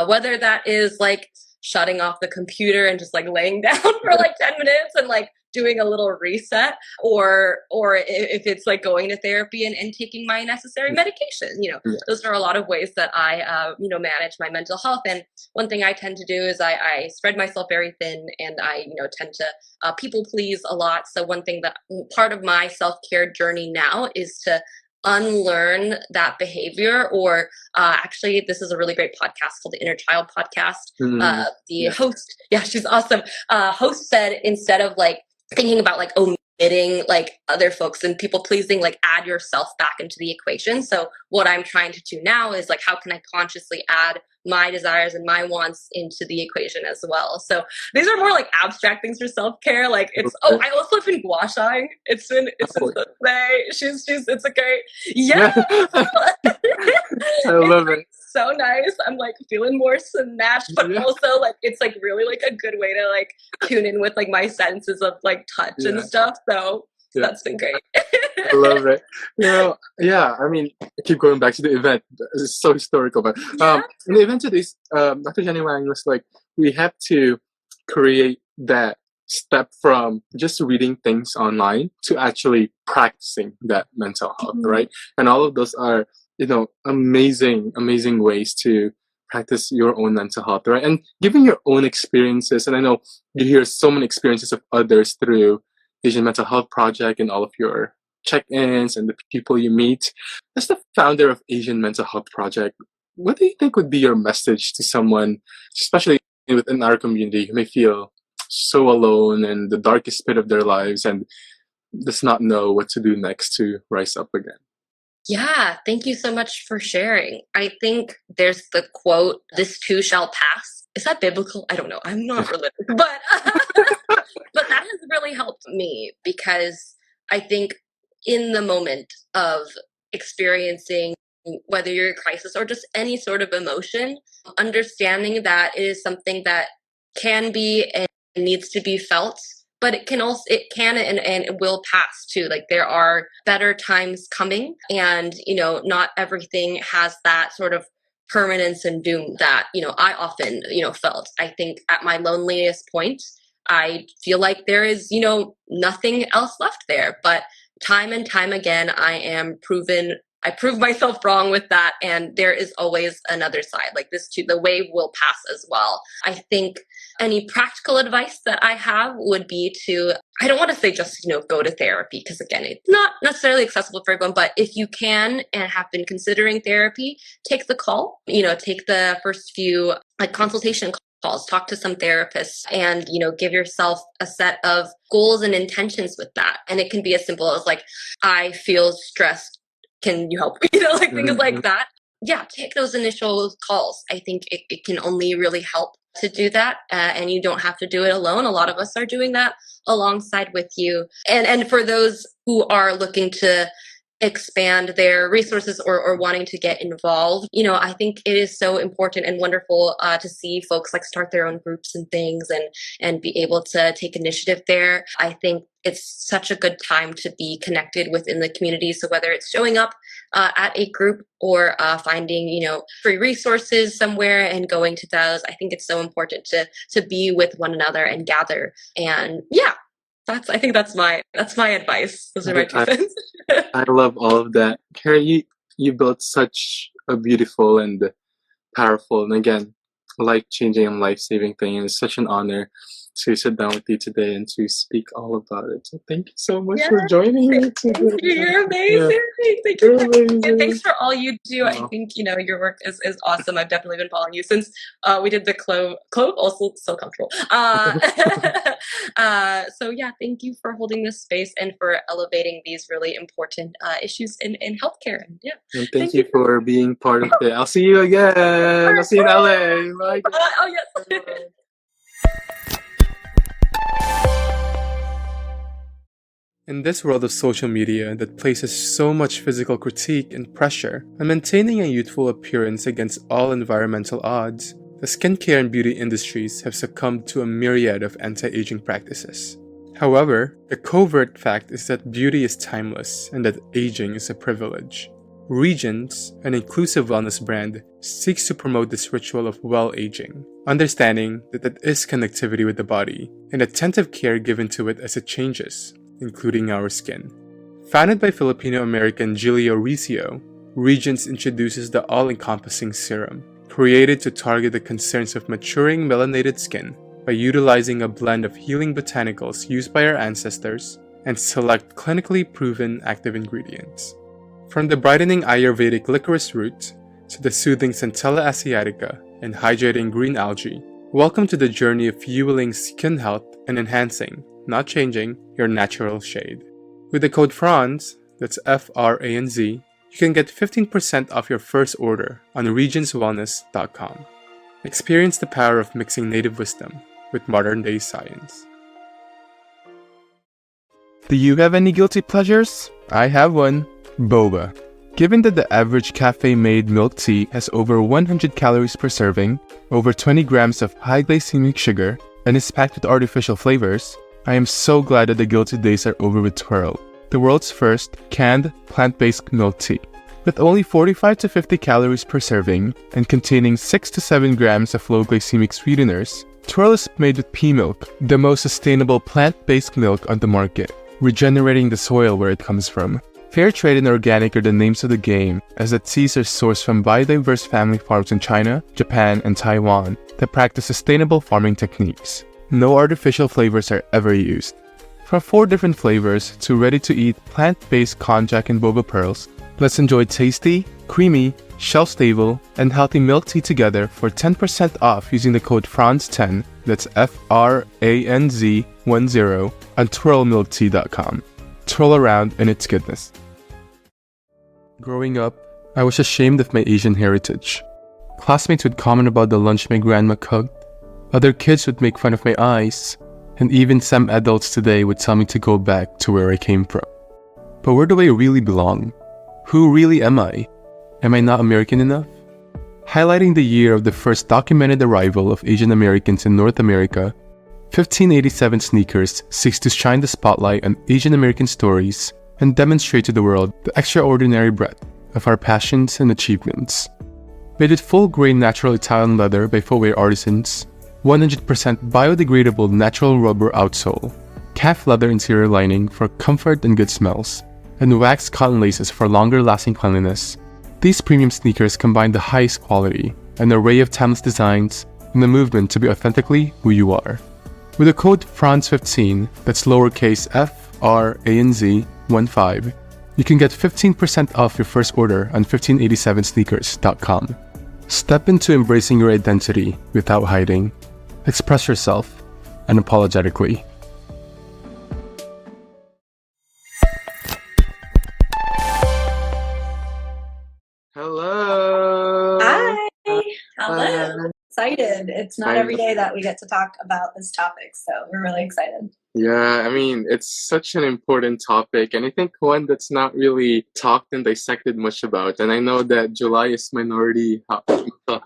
whether that is like shutting off the computer and just like laying down for like 10 minutes and like doing a little reset, or if it's like going to therapy and taking my necessary medication, you know, those are a lot of ways that I, you know, manage my mental health. And one thing I tend to do is I spread myself very thin, and I, you know, tend to people please a lot. So one thing that part of my self-care journey now is to unlearn that behavior, or actually this is a really great podcast called the Inner Child Podcast. The host, she's awesome. Host said instead of like thinking about like omitting like other folks and people pleasing, like add yourself back into the equation. So what I'm trying to do now is like, how can I consciously add my desires and my wants into the equation as well? So these are more like abstract things for self-care. Like it's, I also have been gua shaing. It's been today. It's a great,
I love it.
So nice. I'm like feeling more snatched, but also like it's like really like a good way to like tune in with like my senses of like touch and stuff. So that's been great.
I love it. You know, I mean, I keep going back to the event. It's so historical, but in the event today, Dr. Jenny Wang was like, we have to create that step from just reading things online to actually practicing that mental health, right? And all of those are, you know, amazing ways to practice your own mental health, right? And given your own experiences, and I know you hear so many experiences of others through Asian Mental Health Project and all of your check-ins and the people you meet. As the founder of Asian Mental Health Project, what do you think would be your message to someone, especially within our community, who may feel so alone in the darkest pit of their lives and does not know what to do next to rise up again?
Yeah, thank you so much for sharing. I think there's the quote, "This too shall pass." Is that biblical? I don't know. I'm not religious, but but that has really helped me, because I think in the moment of experiencing, whether you're in crisis or just any sort of emotion, understanding that it is something that can be and needs to be felt, but it can and it will pass too. Like there are better times coming, and you know, not everything has that sort of permanence and doom that, you know, I often, you know, felt. I think at my loneliest point, I feel like there is, you know, nothing else left there. But time and time again, I prove myself wrong with that. And there is always another side. Like this too, the wave will pass as well. I think any practical advice that I have would be to, I don't want to say just, you know, go to therapy, because again, it's not necessarily accessible for everyone, but if you can and have been considering therapy, take the call, you know, take the first few like consultation calls, talk to some therapists, and, give yourself a set of goals and intentions with that. And it can be as simple as like, I feel stressed. Can you help? Things like that. Yeah, take those initial calls. I think it can only really help to do that. And you don't have to do it alone. A lot of us are doing that alongside with you. And for those who are looking to expand their resources or wanting to get involved, I think it is so important and wonderful to see folks like start their own groups and things and be able to take initiative there. I think it's such a good time to be connected within the community. So whether it's showing up at a group or finding, free resources somewhere and going to those, I think it's so important to be with one another and gather. And yeah, I think that's my advice. Those are my 2 cents.
I love all of that. Carrie, you built such a beautiful and powerful and again, life-changing and life-saving thing. And it's such an honor to sit down with you today and to speak all about it. So thank you so much for joining me today.
Thank you. You're amazing. Yeah. Thank you. Amazing. And thanks for all you do. Oh. I think, your work is awesome. I've definitely been following you since we did the clove, also so comfortable. So yeah, thank you for holding this space and for elevating these really important issues in healthcare. And yeah.
And thank you for being part of it. I'll see you again. I'll see you in LA. Bye.
Oh yes.
In this world of social media that places so much physical critique and pressure on maintaining a youthful appearance against all environmental odds, the skincare and beauty industries have succumbed to a myriad of anti-aging practices. However, the covert fact is that beauty is timeless and that aging is a privilege. Regents, an inclusive wellness brand, seeks to promote this ritual of well-aging, understanding that it is connectivity with the body and attentive care given to it as it changes, including our skin. Founded by Filipino-American Gilio Riccio, Regents introduces the all-encompassing serum, created to target the concerns of maturing melanated skin by utilizing a blend of healing botanicals used by our ancestors and select clinically proven active ingredients. From the brightening Ayurvedic licorice root to the soothing Centella asiatica and hydrating green algae, welcome to the journey of fueling skin health and enhancing, not changing, your natural shade. With the code FRANZ, that's FRANZ, you can get 15% off your first order on regentswellness.com. Experience the power of mixing native wisdom with modern-day science. Do you have any guilty pleasures? I have one. Boba. Given that the average cafe-made milk tea has over 100 calories per serving, over 20 grams of high glycemic sugar, and is packed with artificial flavors, I am so glad that the guilty days are over with Twirl, the world's first canned, plant-based milk tea. With only 45 to 50 calories per serving and containing 6 to 7 grams of low glycemic sweeteners, Twirl is made with pea milk, the most sustainable plant-based milk on the market, regenerating the soil where it comes from. Fair trade and organic are the names of the game, as the teas are sourced from biodiverse family farms in China, Japan, and Taiwan that practice sustainable farming techniques. No artificial flavors are ever used. From 4 different flavors to ready-to-eat plant-based konjac and boba pearls, let's enjoy tasty, creamy, shelf-stable, and healthy milk tea together for 10% off using the code FRANZ10, that's FRANZ10, on twirlmilktea.com. Twirl around in its goodness. Growing up, I was ashamed of my Asian heritage. Classmates would comment about the lunch my grandma cooked. Other kids would make fun of my eyes, and even some adults today would tell me to go back to where I came from. But where do I really belong? Who really am I? Am I not American enough? Highlighting the year of the first documented arrival of Asian Americans in North America, 1587 Sneakers seeks to shine the spotlight on Asian American stories and demonstrate to the world the extraordinary breadth of our passions and achievements. Made with full-grain natural Italian leather by footwear artisans, 100% biodegradable natural rubber outsole, calf leather interior lining for comfort and good smells, and waxed cotton laces for longer-lasting cleanliness, these premium sneakers combine the highest quality, an array of timeless designs, and the movement to be authentically who you are. With the code FRANZ15, that's lowercase FRANZ15, you can get 15% off your first order on 1587sneakers.com. Step into embracing your identity without hiding. Express yourself unapologetically.
Hello.
Hi.
Hello.
Hi.
Excited. It's not every day that we get to talk about this topic, so we're really excited.
Yeah, I mean, it's such an important topic, and I think one that's not really talked and dissected much about. And I know that July is Mental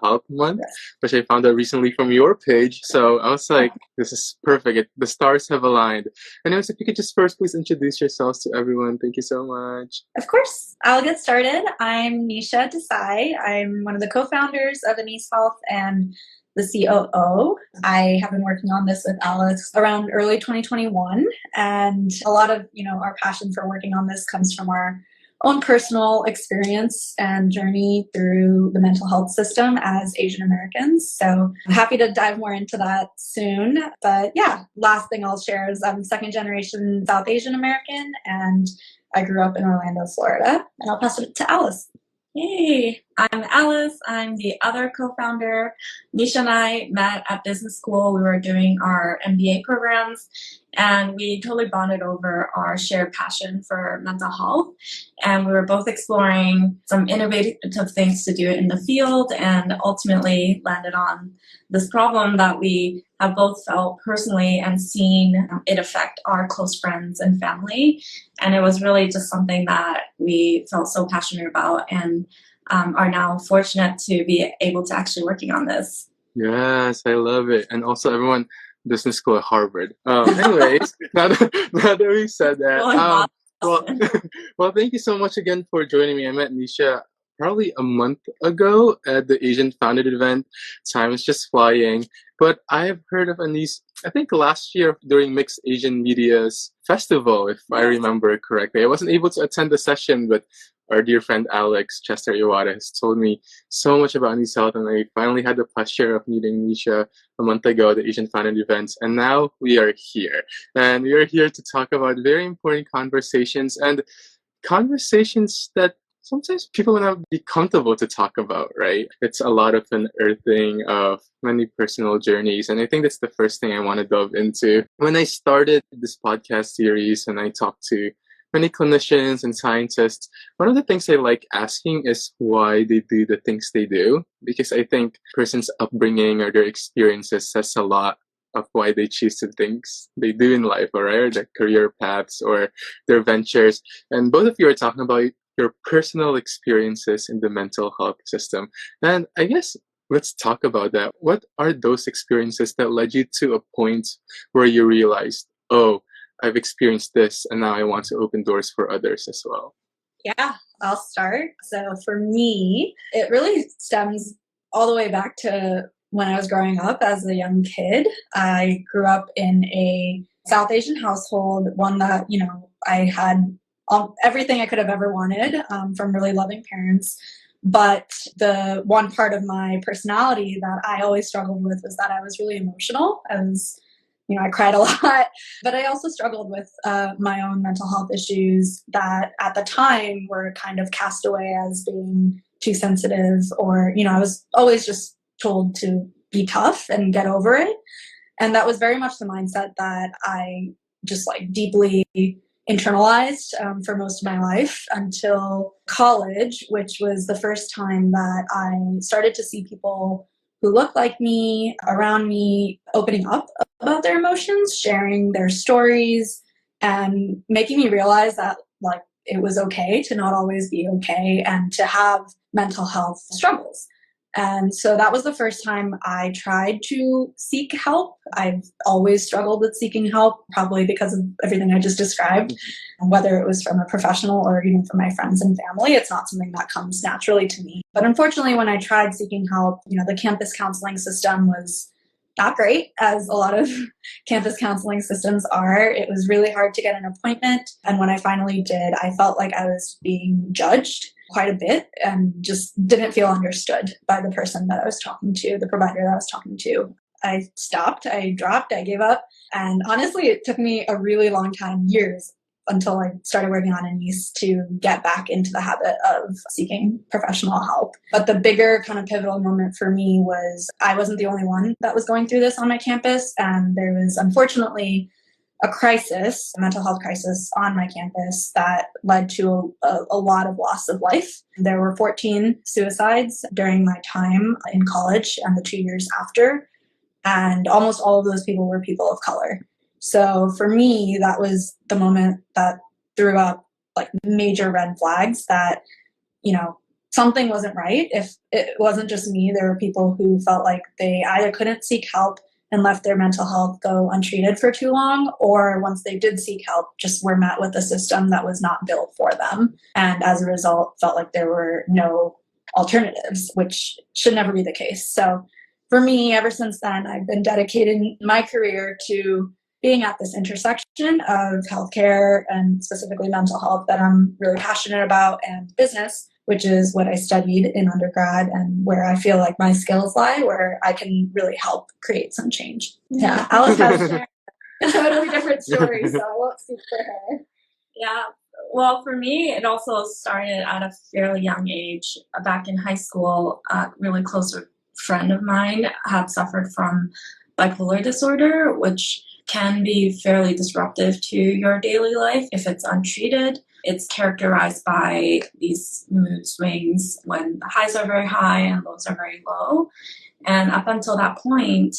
Health Month, which I found out recently from your page. So I was like, this is perfect. The stars have aligned. Anyways, if you could just first please introduce yourselves to everyone. Thank you so much.
Of course. I'll get started. I'm Nisha Desai. I'm one of the co-founders of Anise Health and the COO. I have been working on this with Alice around early 2021, and a lot of, our passion for working on this comes from our own personal experience and journey through the mental health system as Asian Americans. So I'm happy to dive more into that soon. But yeah, last thing I'll share is I'm second generation South Asian American, and I grew up in Orlando, Florida. And I'll pass it to Alice.
Yay! I'm Alice. I'm the other co-founder. Nisha and I met at business school. We were doing our MBA programs, and we totally bonded over our shared passion for mental health. And we were both exploring some innovative things to do in the field, and ultimately landed on this problem that we have both felt personally and seen it affect our close friends and family. And it was really just something that we felt so passionate about, and are now fortunate to be able to actually working on this.
Yes, I love it. And also everyone, business school at Harvard. Anyways, now that we said that, well, thank you so much again for joining me. I met Nisha probably a month ago at the Asian Founded event. Time is just flying. But I have heard of Anise, I think last year during Mixed Asian Media's festival, if I remember correctly. I wasn't able to attend the session, but our dear friend Alex Chester Iwata has told me so much about Anise Health, and I finally had the pleasure of meeting Nisha a month ago at the Asian Founded events, and now we are here. And we are here to talk about very important conversations, and conversations that sometimes people will not be comfortable to talk about, right? It's a lot of unearthing of many personal journeys. And I think that's the first thing I want to delve into. When I started this podcast series and I talked to many clinicians and scientists, one of the things I like asking is why they do the things they do. Because I think person's upbringing or their experiences says a lot of why they choose the things they do in life, or right? Their career paths or their ventures. And both of you are talking about your personal experiences in the mental health system. And I guess let's talk about that. What are those experiences that led you to a point where you realized, oh, I've experienced this and now I want to open doors for others as well?
Yeah, I'll start. So for me, it really stems all the way back to when I was growing up as a young kid. I grew up in a South Asian household, one that, I had everything I could have ever wanted from really loving parents. But the one part of my personality that I always struggled with was that I was really emotional. I cried a lot, but I also struggled with my own mental health issues that at the time were kind of cast away as being too sensitive, or, I was always just told to be tough and get over it. And that was very much the mindset that I just deeply internalized for most of my life until college, which was the first time that I started to see people who looked like me around me opening up about their emotions, sharing their stories, and making me realize that it was okay to not always be okay and to have mental health struggles. And so that was the first time I tried to seek help. I've always struggled with seeking help, probably because of everything I just described, whether it was from a professional or even from my friends and family. It's not something that comes naturally to me. But unfortunately, when I tried seeking help, the campus counseling system was not great, as a lot of campus counseling systems are. It was really hard to get an appointment. And when I finally did, I felt like I was being judged quite a bit and just didn't feel understood by the person that I was talking to, the provider that I was talking to. I stopped, I dropped, I gave up. And honestly, it took me a really long time, years until I started working on Anise to get back into the habit of seeking professional help. But the bigger kind of pivotal moment for me was I wasn't the only one that was going through this on my campus. And there was unfortunately a crisis, a mental health crisis on my campus that led to a lot of loss of life. There were 14 suicides during my time in college and the 2 years after. And almost all of those people were people of color. So for me, that was the moment that threw up like major red flags that, you know, something wasn't right. If it wasn't just me, there were people who felt like they either couldn't seek help and left their mental health go untreated for too long, or once they did seek help, just were met with a system that was not built for them. And as a result, felt like there were no alternatives, which should never be the case. So for me, ever since then, I've been dedicating my career to being at this intersection of healthcare and specifically mental health that I'm really passionate about, and business, which is what I studied in undergrad and where I feel like my skills lie, where I can really help create some change. Yeah, Alice has a totally different story, so I won't speak for her.
Yeah. Well, for me, it also started at a fairly young age. Back in high school, a really close friend of mine had suffered from bipolar disorder, which can be fairly disruptive to your daily life if it's untreated. It's characterized by these mood swings when the highs are very high and lows are very low. And up until that point,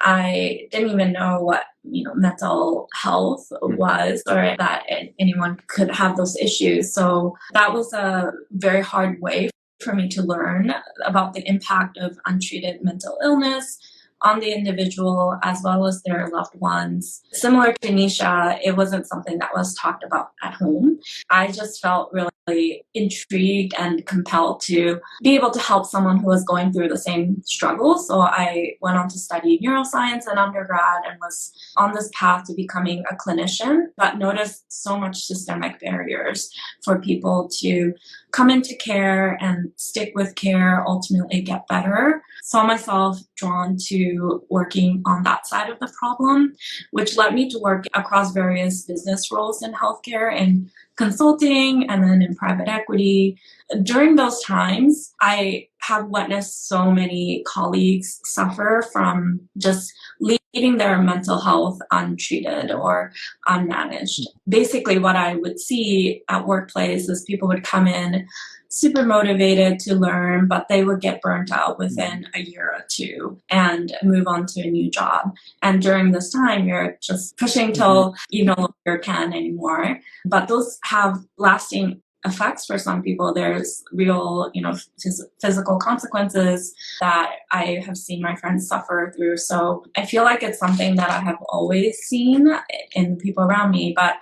I didn't even know what, mental health was, or that anyone could have those issues. So that was a very hard way for me to learn about the impact of untreated mental illness on the individual as well as their loved ones. Similar to Nisha, it wasn't something that was talked about at home. I just felt really intrigued and compelled to be able to help someone who was going through the same struggle. So I went on to study neuroscience in undergrad and was on this path to becoming a clinician, but noticed so much systemic barriers for people to come into care and stick with care, ultimately get better. Saw myself drawn to working on that side of the problem, which led me to work across various business roles in healthcare and consulting and then in private equity. During those times, I have witnessed so many colleagues suffer from just leaving their mental health untreated or unmanaged. Basically, what I would see at workplace is people would come in super motivated to learn, but they would get burnt out within a year or two and move on to a new job. And during this time, you're just pushing till you no longer can anymore. But those have lasting effects for some people. There's real, physical consequences that I have seen my friends suffer through. So I feel like it's something that I have always seen in people around me. But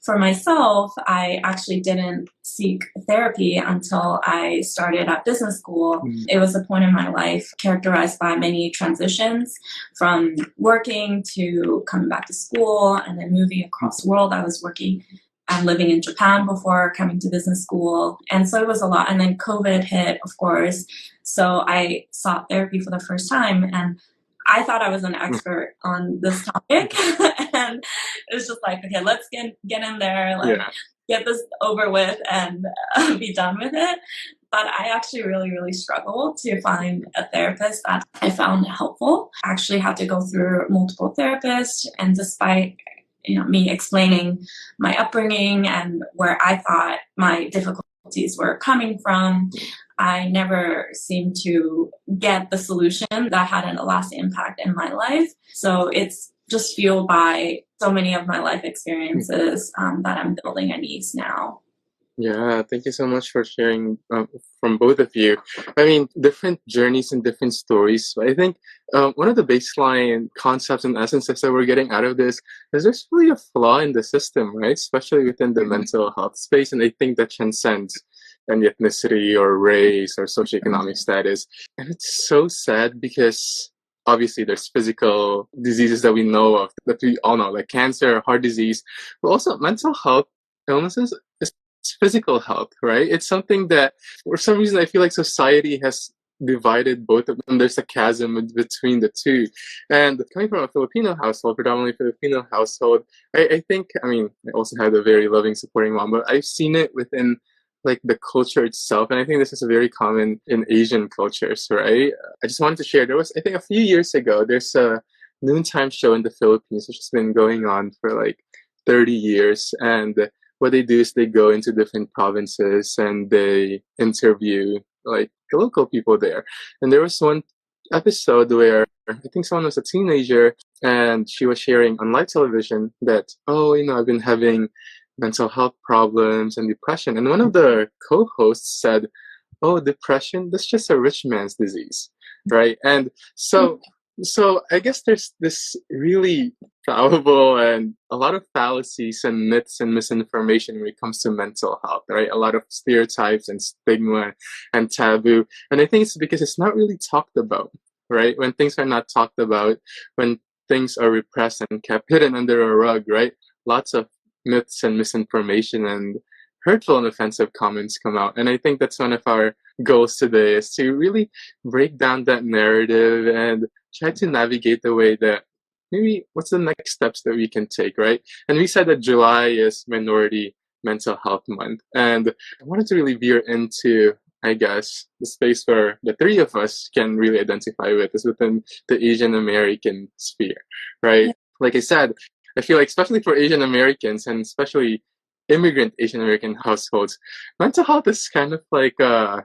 for myself, I actually didn't seek therapy until I started at business school. It was a point in my life characterized by many transitions, from working to coming back to school and then moving across the world. I was working and living in Japan before coming to business school. And so it was a lot. And then COVID hit, of course. So I sought therapy for the first time. And I thought I was an expert on this topic. And it was just like, okay, let's get in there, get this over with and be done with it. But I actually really, really struggled to find a therapist that I found helpful. I actually had to go through multiple therapists. And despite me explaining my upbringing and where I thought my difficulties were coming from, I never seemed to get the solution that had a lasting impact in my life. So it's just fueled by so many of my life experiences that I'm building Anise now.
Yeah, thank you so much for sharing from both of you. I mean, different journeys and different stories. But I think one of the baseline concepts and essences that we're getting out of this is there's really a flaw in the system, right? Especially within the mental health space. And I think that transcends any ethnicity or race or socioeconomic status. And it's so sad because obviously there's physical diseases that we know of, that we all know, like cancer, heart disease, but also mental health illnesses is physical health, right? It's something that for some reason I feel like society has divided both of them. There's a chasm between the two. And coming from a Filipino household, predominantly Filipino household, I think, I mean, I also had a very loving, supporting mom, but I've seen it within like the culture itself. And I think this is very common in Asian cultures, right? I just wanted to share, there was, I think a few years ago, there's a noontime show in the Philippines, which has been going on for like 30 years. And what they do is they go into different provinces and they interview like the local people there. And there was one episode where I think someone was a teenager and she was sharing on live television that, oh, you know, I've been having mental health problems and depression. And one of the co-hosts said, oh, depression, that's just a rich man's disease, right? And so I guess there's this really fallible and a lot of fallacies and myths and misinformation when it comes to mental health, right? A lot of stereotypes and stigma and taboo. And I think it's because it's not really talked about, right? When things are not talked about, when things are repressed and kept hidden under a rug, right? Lots of myths and misinformation and hurtful and offensive comments come out. And I think that's one of our goals today, is to really break down that narrative and try to navigate the way that maybe what's the next steps that we can take, right? And we said that July is Minority Mental Health Month. And I wanted to really veer into, I guess, the space where the three of us can really identify with, is within the Asian American sphere, right? Yeah. Like I said, I feel like especially for Asian Americans and especially immigrant Asian American households, mental health is kind of like a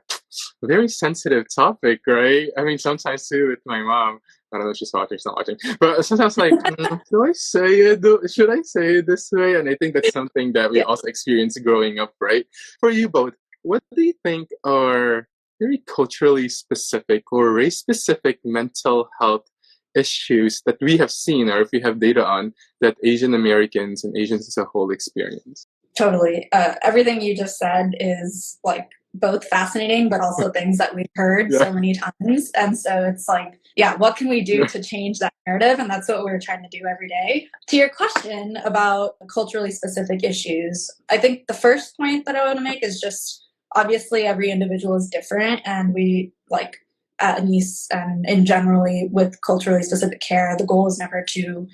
very sensitive topic, right? I mean, sometimes too with my mom, I don't know if she's watching, she's not watching, but sometimes like, do I say it? Should I say it this way? And I think that's something that we also experience growing up, right? For you both, what do you think are very culturally specific or race-specific mental health issues that we have seen, or if we have data on, that Asian Americans and Asians as a whole experience?
Totally. Everything you just said is like both fascinating, but also things that we've heard so many times. And so it's like, yeah, what can we do to change that narrative? And that's what we're trying to do every day. To your question about culturally specific issues, I think the first point that I want to make is just obviously every individual is different. And we, like at Anise and in generally with culturally specific care, the goal is never to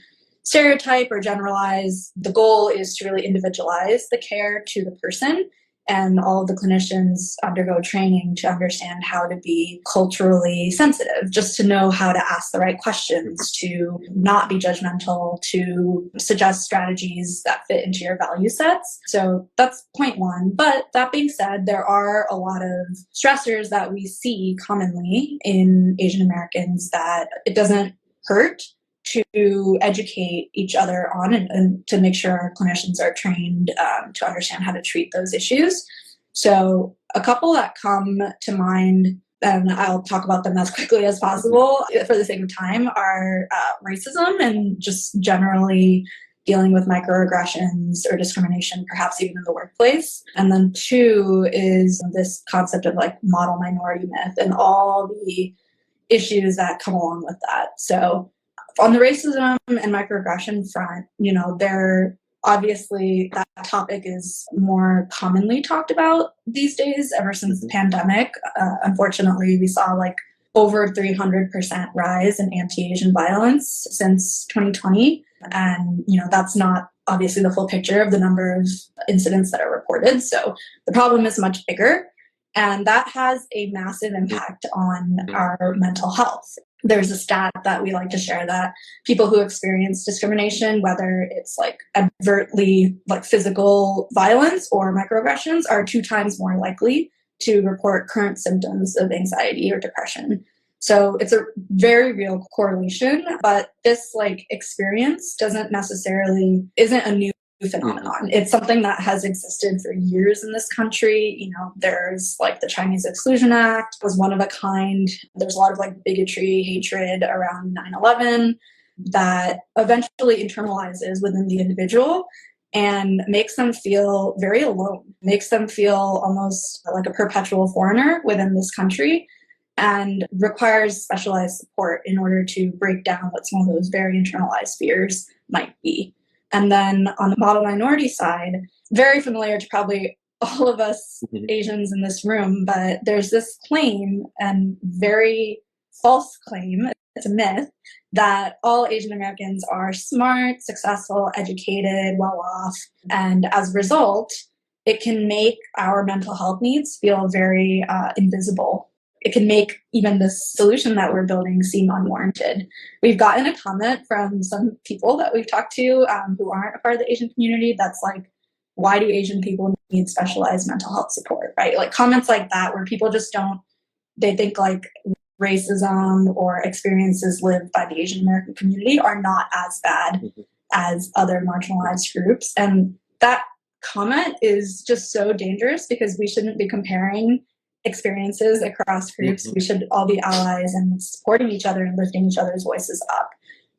stereotype or generalize. The goal is to really individualize the care to the person, and all of the clinicians undergo training to understand how to be culturally sensitive, just to know how to ask the right questions, to not be judgmental, to suggest strategies that fit into your value sets. So that's point one. But that being said, there are a lot of stressors that we see commonly in Asian Americans that it doesn't hurt to educate each other on, and to make sure our clinicians are trained to understand how to treat those issues. So a couple that come to mind, and I'll talk about them as quickly as possible for the sake of time, are racism and just generally dealing with microaggressions or discrimination, perhaps even in the workplace. And then two is this concept of like model minority myth and all the issues that come along with that. So on the racism and microaggression front, there obviously that topic is more commonly talked about these days ever since the pandemic. Unfortunately, we saw like over 300% rise in anti-Asian violence since 2020. And, that's not obviously the full picture of the number of incidents that are reported. So the problem is much bigger. And that has a massive impact on our mental health. There's a stat that we like to share that people who experience discrimination, whether it's like overtly like physical violence or microaggressions, are 2 times more likely to report current symptoms of anxiety or depression. So it's a very real correlation, but this like experience isn't a new phenomenon. It's something that has existed for years in this country. There's like the Chinese Exclusion Act was one of a kind. There's a lot of like bigotry, hatred around 9/11 that eventually internalizes within the individual and makes them feel very alone, makes them feel almost like a perpetual foreigner within this country, and requires specialized support in order to break down what some of those very internalized fears might be. And then on the model minority side, very familiar to probably all of us Asians in this room, but there's this claim, and very false claim, it's a myth, that all Asian Americans are smart, successful, educated, well off. And as a result, it can make our mental health needs feel very invisible. It can make even the solution that we're building seem unwarranted. We've gotten a comment from some people that we've talked to who aren't a part of the Asian community that's like, why do Asian people need specialized mental health support, right? Like comments like that where people just don't, they think like racism or experiences lived by the Asian American community are not as bad as other marginalized groups. And that comment is just so dangerous because we shouldn't be comparing experiences across groups. We should all be allies and supporting each other and lifting each other's voices up.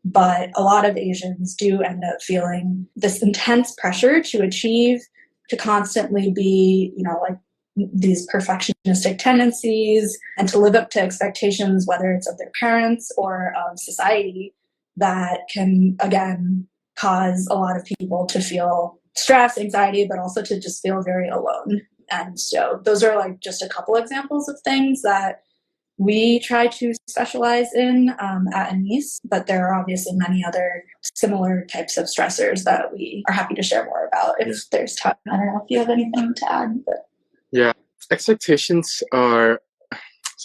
But a lot of Asians do end up feeling this intense pressure to achieve, to constantly be, you know, like these perfectionistic tendencies and to live up to expectations, whether it's of their parents or of society, that can, again, cause a lot of people to feel stress, anxiety, but also to just feel very alone. And so those are like just a couple examples of things that we try to specialize in at Anise, but there are obviously many other similar types of stressors that we are happy to share more about if there's time. I don't know if you have anything to add. But.
Yeah, expectations are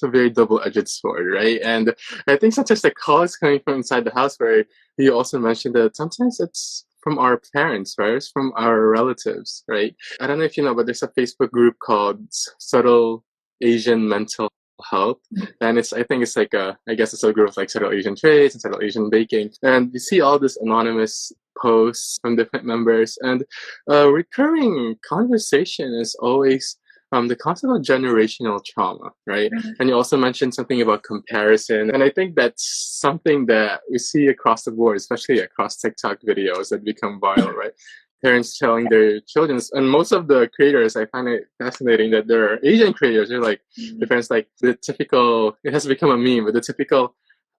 a very double-edged sword, right? And I think sometimes the call is coming from inside the house, where you also mentioned that sometimes it's from our parents, right? It's from our relatives, right? I don't know if you know, but there's a Facebook group called Subtle Asian Mental Health, and I think it's like I guess it's a group of like subtle Asian traits and subtle Asian baking, and you see all this anonymous posts from different members, and a recurring conversation is always the concept of generational trauma, right? And you also mentioned something about comparison, and I think that's something that we see across the board, especially across TikTok videos that become viral, right? Parents telling their children, and most of the creators, I find it fascinating that there are Asian creators. They're like, the parents like the typical, it has become a meme, but the typical,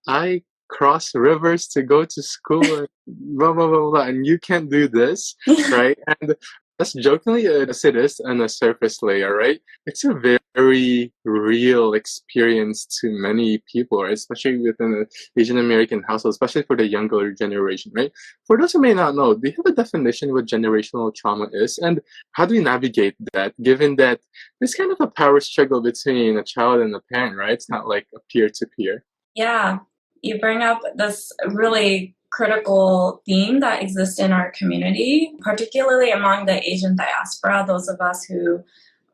I cross rivers to go to school, and blah, blah, blah, blah, and you can't do this, right? And as jokingly as it is on a surface layer, right? It's a very real experience to many people, right? Especially within the Asian American household, especially for the younger generation, right? For those who may not know, do you have a definition of what generational trauma is? And how do we navigate that, given that there's kind of a power struggle between a child and a parent, right? It's not like a peer-to-peer.
Yeah, you bring up this really critical theme that exists in our community, particularly among the Asian diaspora, those of us who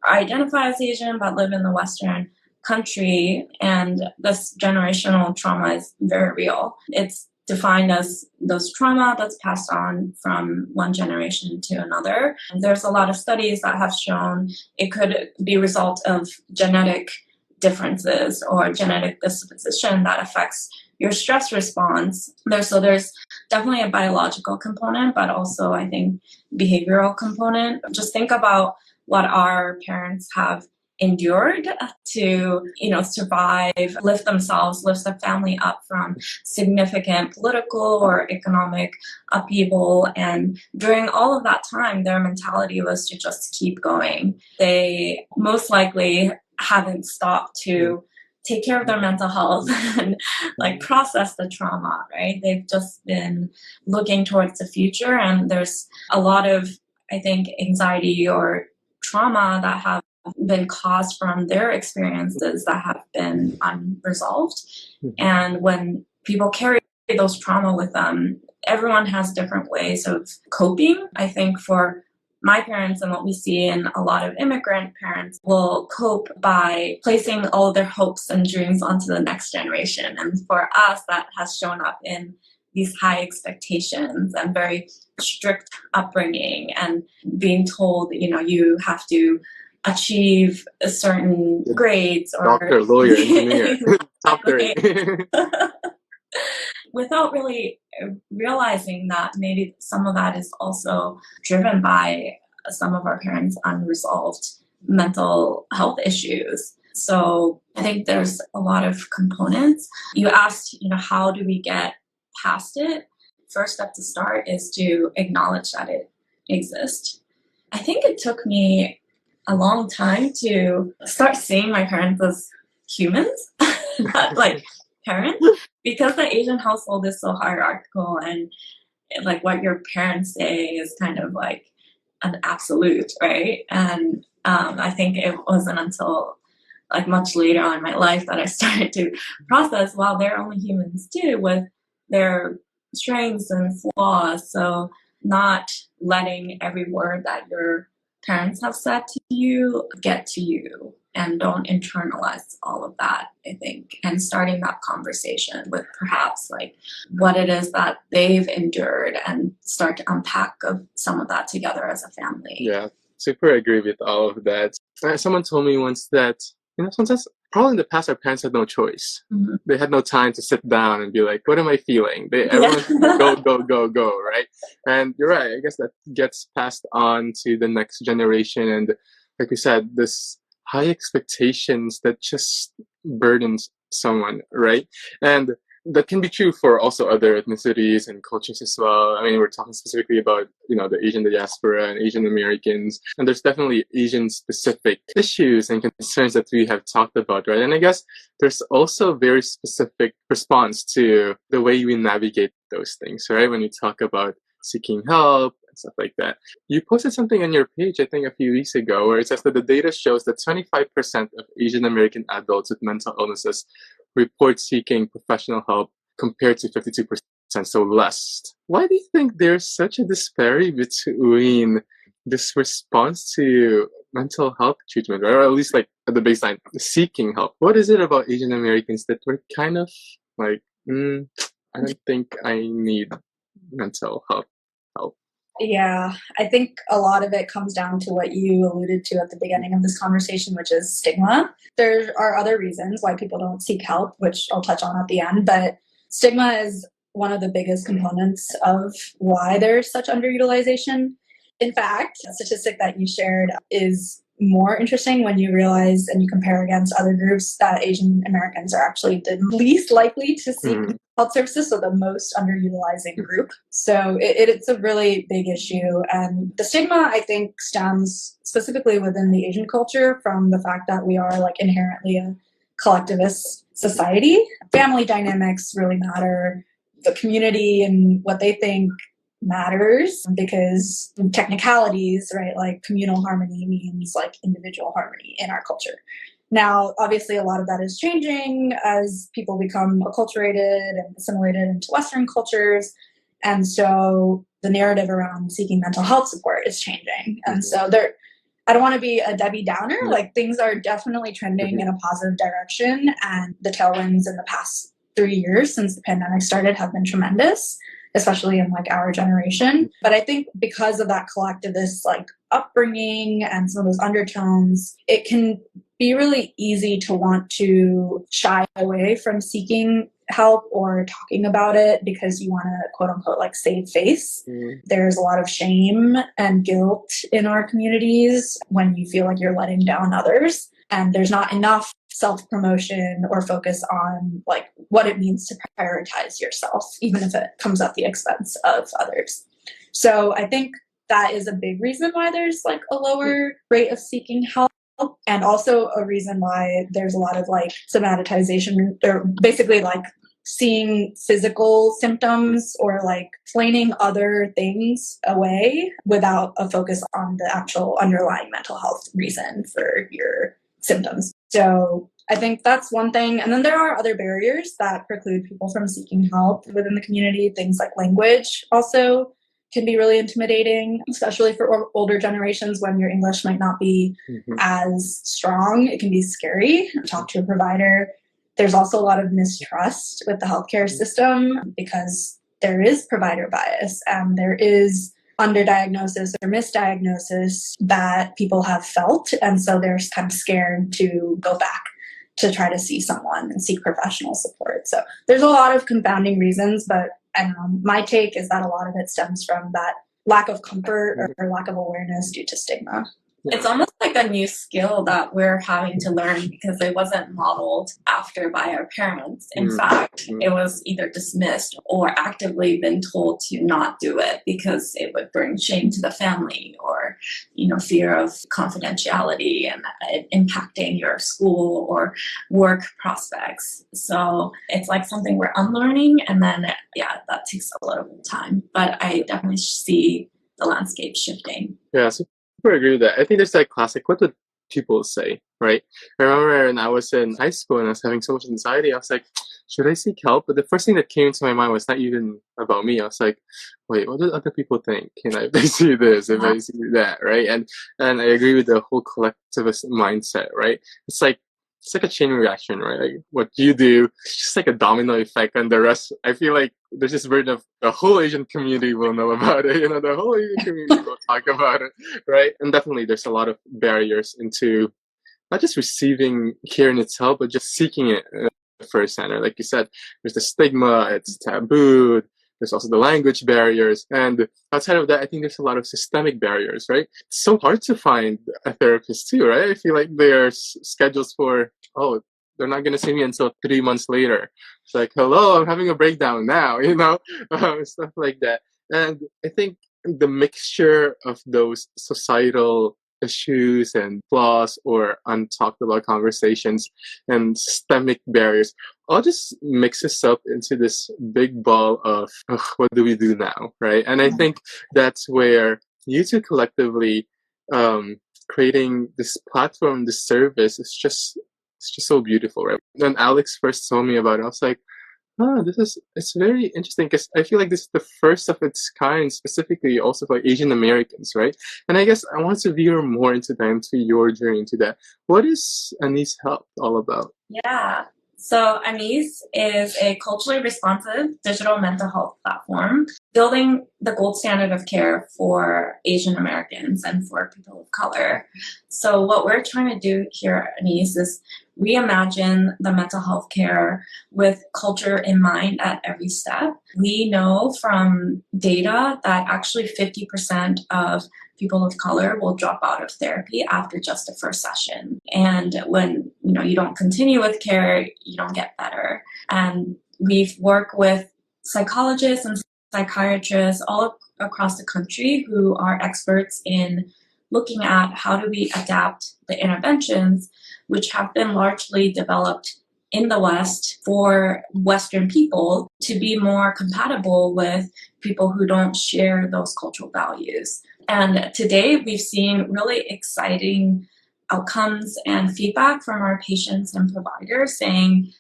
identify as Asian but live in the Western country. And this generational trauma is very real. It's defined as those trauma that's passed on from one generation to another. And there's a lot of studies that have shown it could be a result of genetic differences or genetic disposition that affects your stress response. There's definitely a biological component, but also I think behavioral component. Just think about what our parents have endured to, survive, lift the family up from significant political or economic upheaval. And during all of that time, their mentality was to just keep going. They most likely haven't stopped to take care of their mental health and process the trauma, right? They've just been looking towards the future, and there's a lot of, I think, anxiety or trauma that have been caused from their experiences that have been unresolved. And when people carry those trauma with them, everyone has different ways of coping. I think for my parents and what we see in a lot of immigrant parents will cope by placing all their hopes and dreams onto the next generation. And for us, that has shown up in these high expectations and very strict upbringing and being told, you have to achieve a certain grades or
doctor, lawyer, engineer, top 30.
Without really realizing that maybe some of that is also driven by some of our parents' unresolved mental health issues. So I think there's a lot of components. You asked, how do we get past it? First step to start is to acknowledge that it exists. I think it took me a long time to start seeing my parents as humans, not like parents, because the Asian household is so hierarchical, and like what your parents say is kind of like an absolute, right? And I think it wasn't until like much later on in my life that I started to process, well, they're only humans too, with their strengths and flaws. So not letting every word that your parents have said to you get to you, and don't internalize all of that, I think, and starting that conversation with perhaps like what it is that they've endured, and start to unpack of some of that together as a family.
Yeah, super agree with all of that. Someone told me once that, sometimes probably in the past our parents had no choice.
Mm-hmm.
They had no time to sit down and be like, what am I feeling? Everyone's go, go, go, go, right? And you're right. I guess that gets passed on to the next generation. And like we said, this high expectations that just burdens someone, right? And that can be true for also other ethnicities and cultures as well. I mean, we're talking specifically about, the Asian diaspora and Asian Americans. And there's definitely Asian specific issues and concerns that we have talked about, right? And I guess there's also a very specific response to the way we navigate those things, right? When we talk about seeking help and stuff like that. You posted something on your page, I think a few weeks ago, where it says that the data shows that 25% of Asian American adults with mental illnesses report seeking professional help, compared to 52%, so less. Why do you think there's such a disparity between this response to mental health treatment, or at least like at the baseline, seeking help? What is it about Asian Americans that we're kind of like, I don't think I need mental health help?
Yeah, I think a lot of it comes down to what you alluded to at the beginning of this conversation, which is stigma. There are other reasons why people don't seek help, which I'll touch on at the end, but stigma is one of the biggest components of why there's such underutilization. In fact, a statistic that you shared is more interesting when you realize and you compare against other groups that Asian Americans are actually the least likely to seek health services, so the most underutilizing group. So it's a really big issue. And the stigma, I think, stems specifically within the Asian culture from the fact that we are like inherently a collectivist society. Family dynamics really matter. The community and what they think matters, because technicalities, right, like communal harmony means like individual harmony in our culture. Now, obviously, a lot of that is changing as people become acculturated and assimilated into Western cultures. And so the narrative around seeking mental health support is changing. And so I don't want to be a Debbie Downer, like things are definitely trending in a positive direction. And the tailwinds in the past 3 years since the pandemic started have been tremendous, especially in like our generation. But I think because of that collectivist like upbringing and some of those undertones, it can be really easy to want to shy away from seeking help or talking about it because you want to quote unquote like save face. There's a lot of shame and guilt in our communities when you feel like you're letting down others, and there's not enough self-promotion or focus on like what it means to prioritize yourself, even if it comes at the expense of others. So I think that is a big reason why there's like a lower rate of seeking help, and also a reason why there's a lot of like somatization, or basically like seeing physical symptoms or like explaining other things away without a focus on the actual underlying mental health reason for your symptoms. So I think that's one thing. And then there are other barriers that preclude people from seeking help within the community. Things like language also can be really intimidating, especially for older generations when your English might not be as strong. It can be scary to talk to a provider. There's also a lot of mistrust with the healthcare system because there is provider bias and there is underdiagnosis or misdiagnosis that people have felt. And so they're kind of scared to go back to try to see someone and seek professional support. So there's a lot of confounding reasons, but my take is that a lot of it stems from that lack of comfort or lack of awareness due to stigma.
It's almost like a new skill that we're having to learn because it wasn't modeled after by our parents. In fact, it was either dismissed or actively been told to not do it because it would bring shame to the family or, fear of confidentiality and it impacting your school or work prospects. So it's like something we're unlearning, and then, that takes a little bit of time. But I definitely see the landscape shifting.
Yeah, super agree with that. I think there's that classic, what would people say, right? I remember when I was in high school and I was having so much anxiety, I was like, should I seek help? But the first thing that came into my mind was not even about me. I was like, wait, what do other people think? If they see this, if I see that, right? And I agree with the whole collectivist mindset, right? It's like a chain reaction, right? Like what you do, it's just like a domino effect, and the rest. I feel like there's this burden of the whole Asian community will know about it. The whole Asian community will talk about it, right? And definitely, there's a lot of barriers into not just receiving care in itself, but just seeking it firsthand. Or like you said, there's the stigma; it's taboo. There's also the language barriers. And outside of that, I think there's a lot of systemic barriers, right? It's so hard to find a therapist too, right? I feel like there are schedules for, they're not going to see me until 3 months later. It's like, hello, I'm having a breakdown now, stuff like that. And I think the mixture of those societal issues and flaws or untalked about conversations and systemic barriers all just mixes up into this big ball of what do we do now, right? And I think that's where you two collectively creating this platform, this service, it's just so beautiful, right? When Alex first told me about it, I was like, it's very interesting because I feel like this is the first of its kind, specifically also for Asian Americans, right? And I guess I want to veer more into your journey into that. What is Anise Health all about?
Yeah. So Anise is a culturally responsive digital mental health platform, building the gold standard of care for Asian Americans and for people of color. So what we're trying to do here at Anise is reimagine the mental health care with culture in mind at every step. We know from data that actually 50% of people of color will drop out of therapy after just the first session. And when you don't continue with care, you don't get better. And we've worked with psychologists and psychiatrists all across the country who are experts in looking at how do we adapt the interventions which have been largely developed in the West for Western people to be more compatible with people who don't share those cultural values. And today we've seen really exciting outcomes and feedback from our patients and providers saying,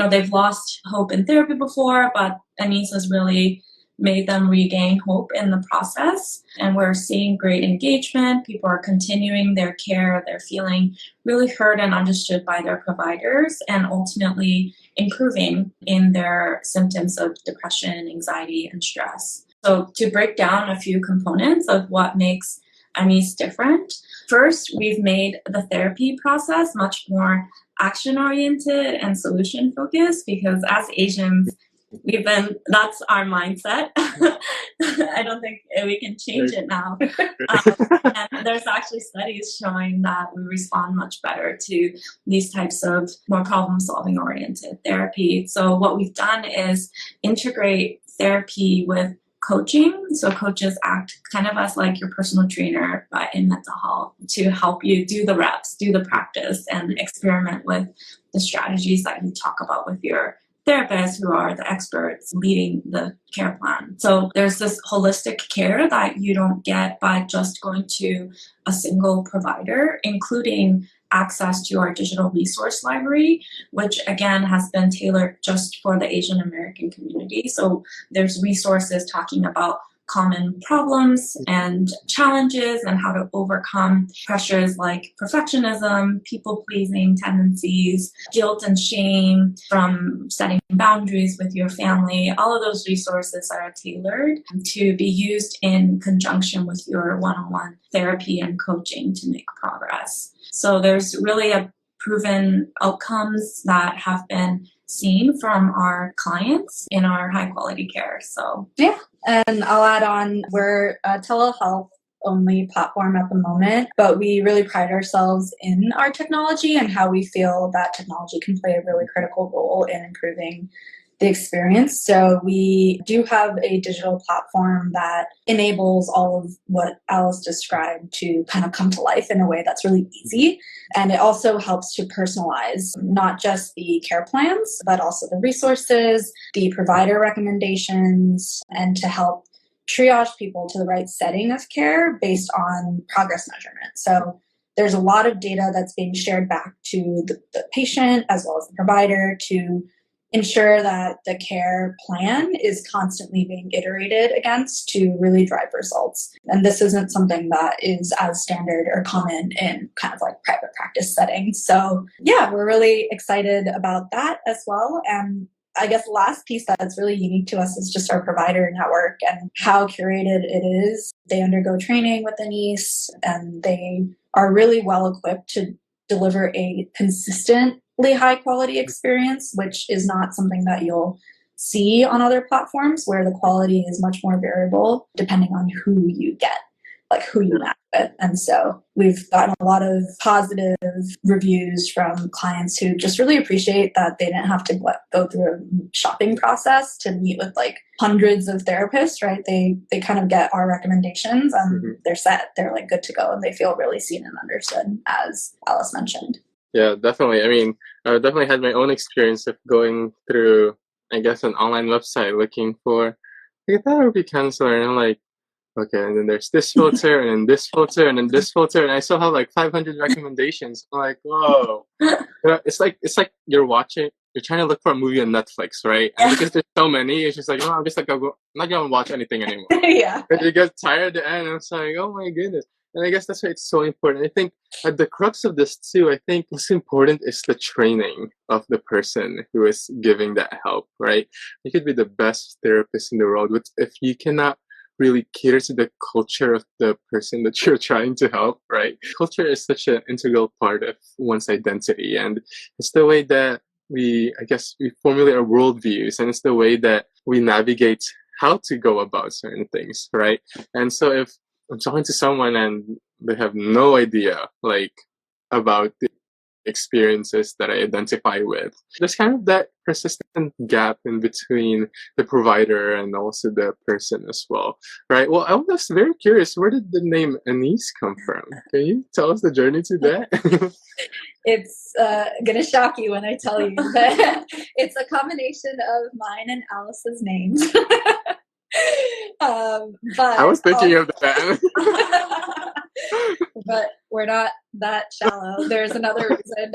they've lost hope in therapy before, but Anise has really made them regain hope in the process. And we're seeing great engagement. People are continuing their care. They're feeling really heard and understood by their providers and ultimately improving in their symptoms of depression, anxiety, and stress. So to break down a few components of what makes Anise different, first, we've made the therapy process much more action-oriented and solution-focused because as Asians, that's our mindset. I don't think we can change it now. And there's actually studies showing that we respond much better to these types of more problem-solving oriented therapy. So what we've done is integrate therapy with coaching. So coaches act kind of as like your personal trainer, but in mental health to help you do the reps, do the practice, and experiment with the strategies that you talk about with your therapists who are the experts leading the care plan. So there's this holistic care that you don't get by just going to a single provider, including access to our digital resource library, which again has been tailored just for the Asian American community. So there's resources talking about common problems and challenges and how to overcome pressures like perfectionism, people-pleasing tendencies, guilt and shame from setting boundaries with your family. All of those resources are tailored to be used in conjunction with your one-on-one therapy and coaching to make progress. So there's really a proven outcomes that have been seen from our clients in our high quality care. So
yeah. And I'll add on, we're telehealth only platform at the moment, but we really pride ourselves in our technology and how we feel that technology can play a really critical role in improving the experience. So we do have a digital platform that enables all of what Alice described to kind of come to life in a way that's really easy. And it also helps to personalize not just the care plans, but also the resources, the provider recommendations, and to help triage people to the right setting of care based on progress measurement. So there's a lot of data that's being shared back to the patient as well as the provider to ensure that the care plan is constantly being iterated against to really drive results. And this isn't something that is as standard or common in kind of like private practice settings. So yeah, we're really excited about that as well. And I guess the last piece that's really unique to us is just our provider network and how curated it is. They undergo training with Anise and they are really well equipped to deliver a consistently high quality experience, which is not something that you'll see on other platforms where the quality is much more variable depending on who you get, like who you match with. And so we've gotten a lot of positive reviews from clients who just really appreciate that they didn't have to go through a shopping process to meet with like hundreds of therapists, right? They kind of get our recommendations and they're set. They're like good to go and they feel really seen and understood, as Alice mentioned.
Yeah, definitely. I mean, I definitely had my own experience of going through, I guess, an online website looking for a therapy counselor, and I'm like, okay, and then there's this filter, and then this filter, and then this filter, and I still have like 500 recommendations. I'm like, whoa! It's like you're trying to look for a movie on Netflix, right? And because there's so many, it's just like, oh, I'm just like, I'm not gonna watch anything anymore.
Yeah.
And you get tired at the end, and it's like, oh my goodness. And I guess that's why it's so important. I think at the crux of this too, I think what's important is the training of the person who is giving that help, right? You could be the best therapist in the world, but if you cannot really cater to the culture of the person that you're trying to help, right? Culture is such an integral part of one's identity, and it's the way that we formulate our worldviews, and it's the way that we navigate how to go about certain things, right? And so if I'm talking to someone and they have no idea, like, about the experiences that I identify with, there's kind of that persistent gap in between the provider and also the person as well, right? Well, I was very curious, where did the name Anise come from? Can you tell us the journey to that?
It's going to shock you when I tell you that it's a combination of mine and Alice's names. But
I was thinking of that.
But we're not that shallow. There's another reason.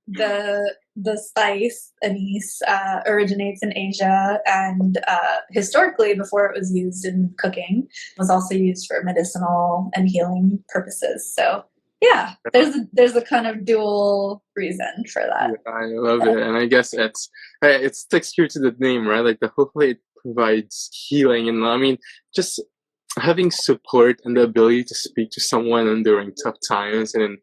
The spice anise originates in Asia, and historically, before it was used in cooking, was also used for medicinal and healing purposes. So yeah, there's a kind of dual reason for that.
Yeah, I love it, and I guess it sticks true to the name, right? Like hopefully it provides healing, and I mean, just having support and the ability to speak to someone during tough times and in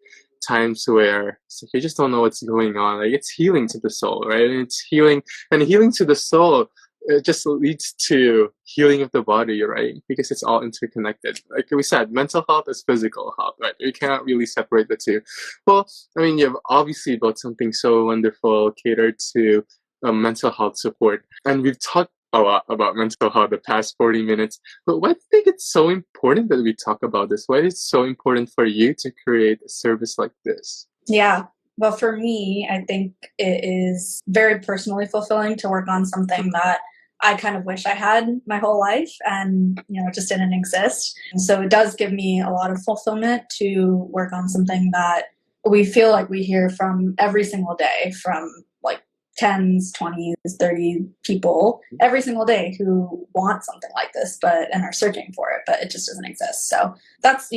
times where it's like you just don't know what's going on. Like it's healing to the soul, right? And it's healing to the soul. It just leads to healing of the body, right? Because it's all interconnected. Like we said, mental health is physical health, right? You cannot really separate the two. Well, I mean, you've obviously built something so wonderful catered to mental health support. And we've talked a lot about mental health the past 40 minutes. But why do you think it's so important that we talk about this? Why is it so important for you to create a service like this?
Yeah. Well, for me, I think it is very personally fulfilling to work on something that I kind of wish I had my whole life and, it just didn't exist. And so it does give me a lot of fulfillment to work on something that we feel like we hear from every single day from like 10s, 20s, 30 people every single day who want something like this, and are searching for it, but it just doesn't exist. So that's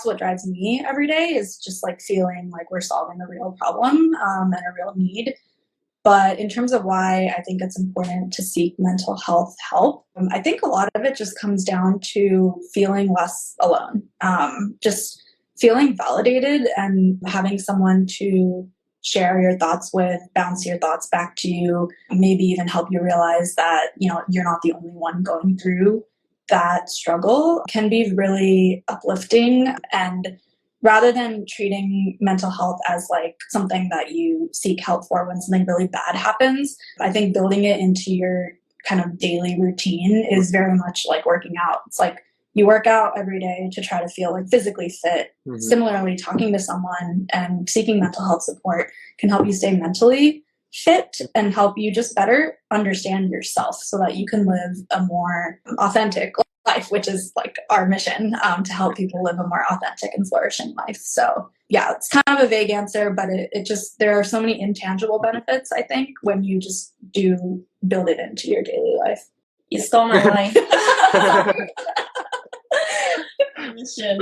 what drives me every day, is just like feeling like we're solving a real problem and a real need. But in terms of why I think it's important to seek mental health help, I think a lot of it just comes down to feeling less alone, just feeling validated and having someone to share your thoughts with, bounce your thoughts back to you, maybe even help you realize that, you're not the only one going through that struggle can be really uplifting. And rather than treating mental health as like something that you seek help for when something really bad happens, I think building it into your kind of daily routine is very much like working out. It's like you work out every day to try to feel like physically fit. Mm-hmm. Similarly, talking to someone and seeking mental health support can help you stay mentally fit and help you just better understand yourself so that you can live a more authentic life, which is like our mission, to help people live a more authentic and flourishing life. So yeah, it's kind of a vague answer, but it just, there are so many intangible benefits, I think, when you just do build it into your daily life.
You stole my line. Mission.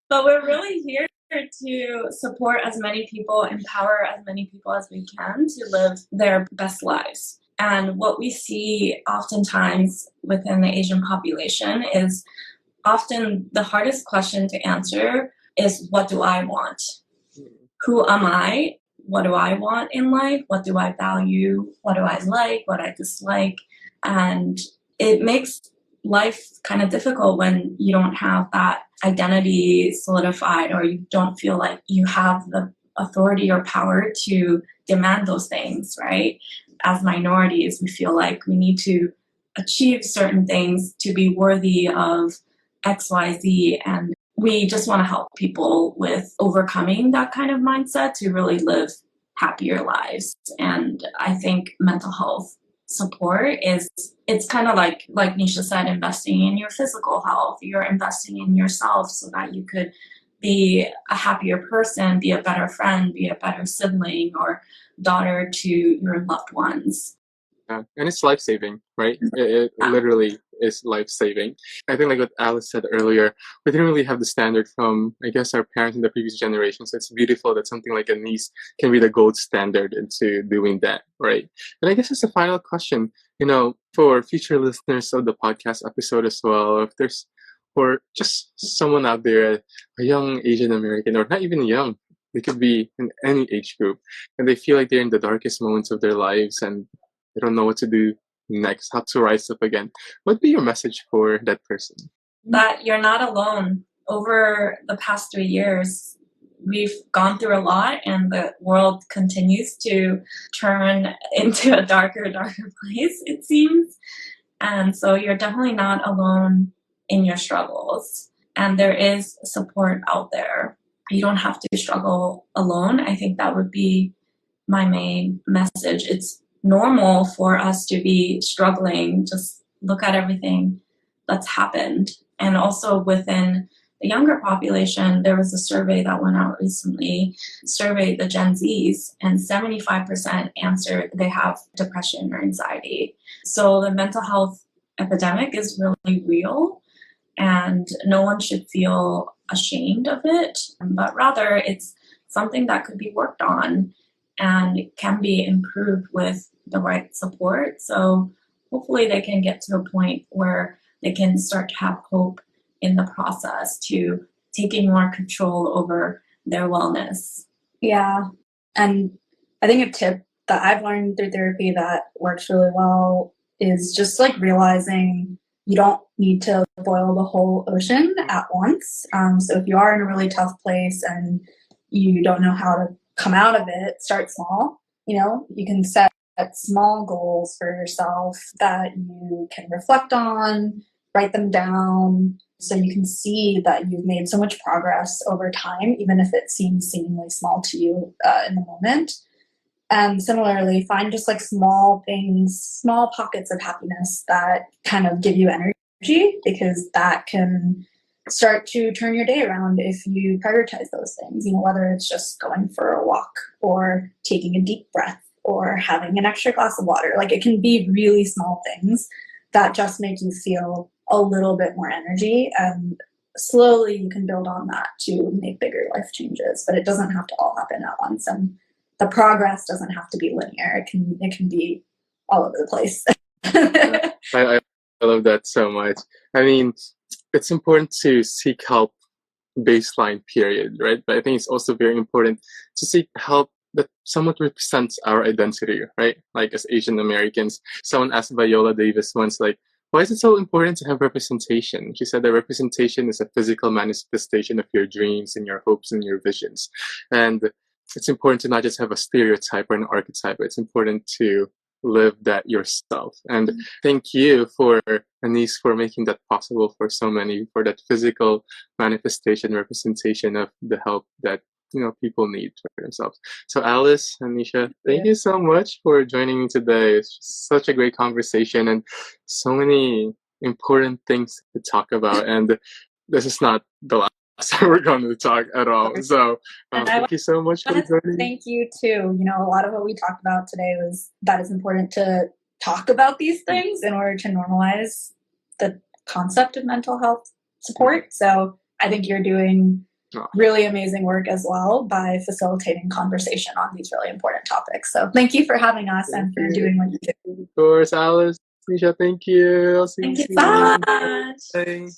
But we're really here to support as many people, empower as many people as we can to live their best lives. And what we see oftentimes within the Asian population is often the hardest question to answer is, what do I want? Who am I? What do I want in life? What do I value? What do I like? What I dislike? And it makes life kind of difficult when you don't have that identity solidified, or you don't feel like you have the authority or power to demand those things, right? As minorities, we feel like we need to achieve certain things to be worthy of XYZ, and we just want to help people with overcoming that kind of mindset to really live happier lives. And I think mental health support it's kind of like Nisha said, investing in your physical health. You're investing in yourself so that you could be a happier person, be a better friend, be a better sibling or daughter to your loved ones.
Yeah, and it's life-saving, right? It literally is life-saving. I think like what Alice said earlier, we didn't really have the standard from, I guess, our parents in the previous generation. So it's beautiful that something like Anise can be the gold standard into doing that, right? And I guess it's the final question, for future listeners of the podcast episode as well, if there's, or just someone out there, a young Asian American, or not even young, they could be in any age group, and they feel like they're in the darkest moments of their lives and they don't know what to do next, how to rise up again. What would be your message for that person?
That you're not alone. Over the past 3 years, we've gone through a lot, and the world continues to turn into a darker place, it seems. And so you're definitely not alone in your struggles. And there is support out there. You don't have to struggle alone. I think that would be my main message. It's normal for us to be struggling. Just look at everything that's happened. And also within the younger population, there was a survey that went out recently, surveyed the Gen Zs, and 75% answered they have depression or anxiety. So the mental health epidemic is really real, and no one should feel ashamed of it, but rather it's something that could be worked on and can be improved with the right support. So hopefully they can get to a point where they can start to have hope in the process to taking more control over their wellness.
Yeah. And I think a tip that I've learned through therapy that works really well is just like realizing you don't need to boil the whole ocean at once. So if you are in a really tough place and you don't know how to come out of it, start small. You can set small goals for yourself that you can reflect on, write them down, so you can see that you've made so much progress over time, even if it seems seemingly small to you in the moment. And similarly, find just like small things, small pockets of happiness that kind of give you energy, because that can start to turn your day around if you prioritize those things, whether it's just going for a walk or taking a deep breath or having an extra glass of water. Like, it can be really small things that just make you feel a little bit more energy, and slowly you can build on that to make bigger life changes. But it doesn't have to all happen at once, and the progress doesn't have to be linear. It can be all over the place.
I love that so much. I mean, it's important to seek help baseline period, right? But I think it's also very important to seek help that somewhat represents our identity, right? Like as Asian Americans, someone asked Viola Davis once, like, why is it so important to have representation? She said that representation is a physical manifestation of your dreams and your hopes and your visions. And it's important to not just have a stereotype or an archetype, but it's important to live that yourself. And thank you for Anise for making that possible for so many, for that physical manifestation, representation of the help that people need for themselves. So Alice and Nisha, thank you so much for joining me today. It's just such a great conversation and so many important things to talk about. And this is not the last time we're going to talk at all. So thank you so much for joining.
Thank you too. A lot of what we talked about today was that it's important to talk about these things in order to normalize the concept of mental health support. So I think you're doing really amazing work as well by facilitating conversation on these really important topics. So thank you for having us and for doing what you do.
Of course, Alice, Nisha, thank you. I'll see
Thank
you
you so
soon.
much.
Bye.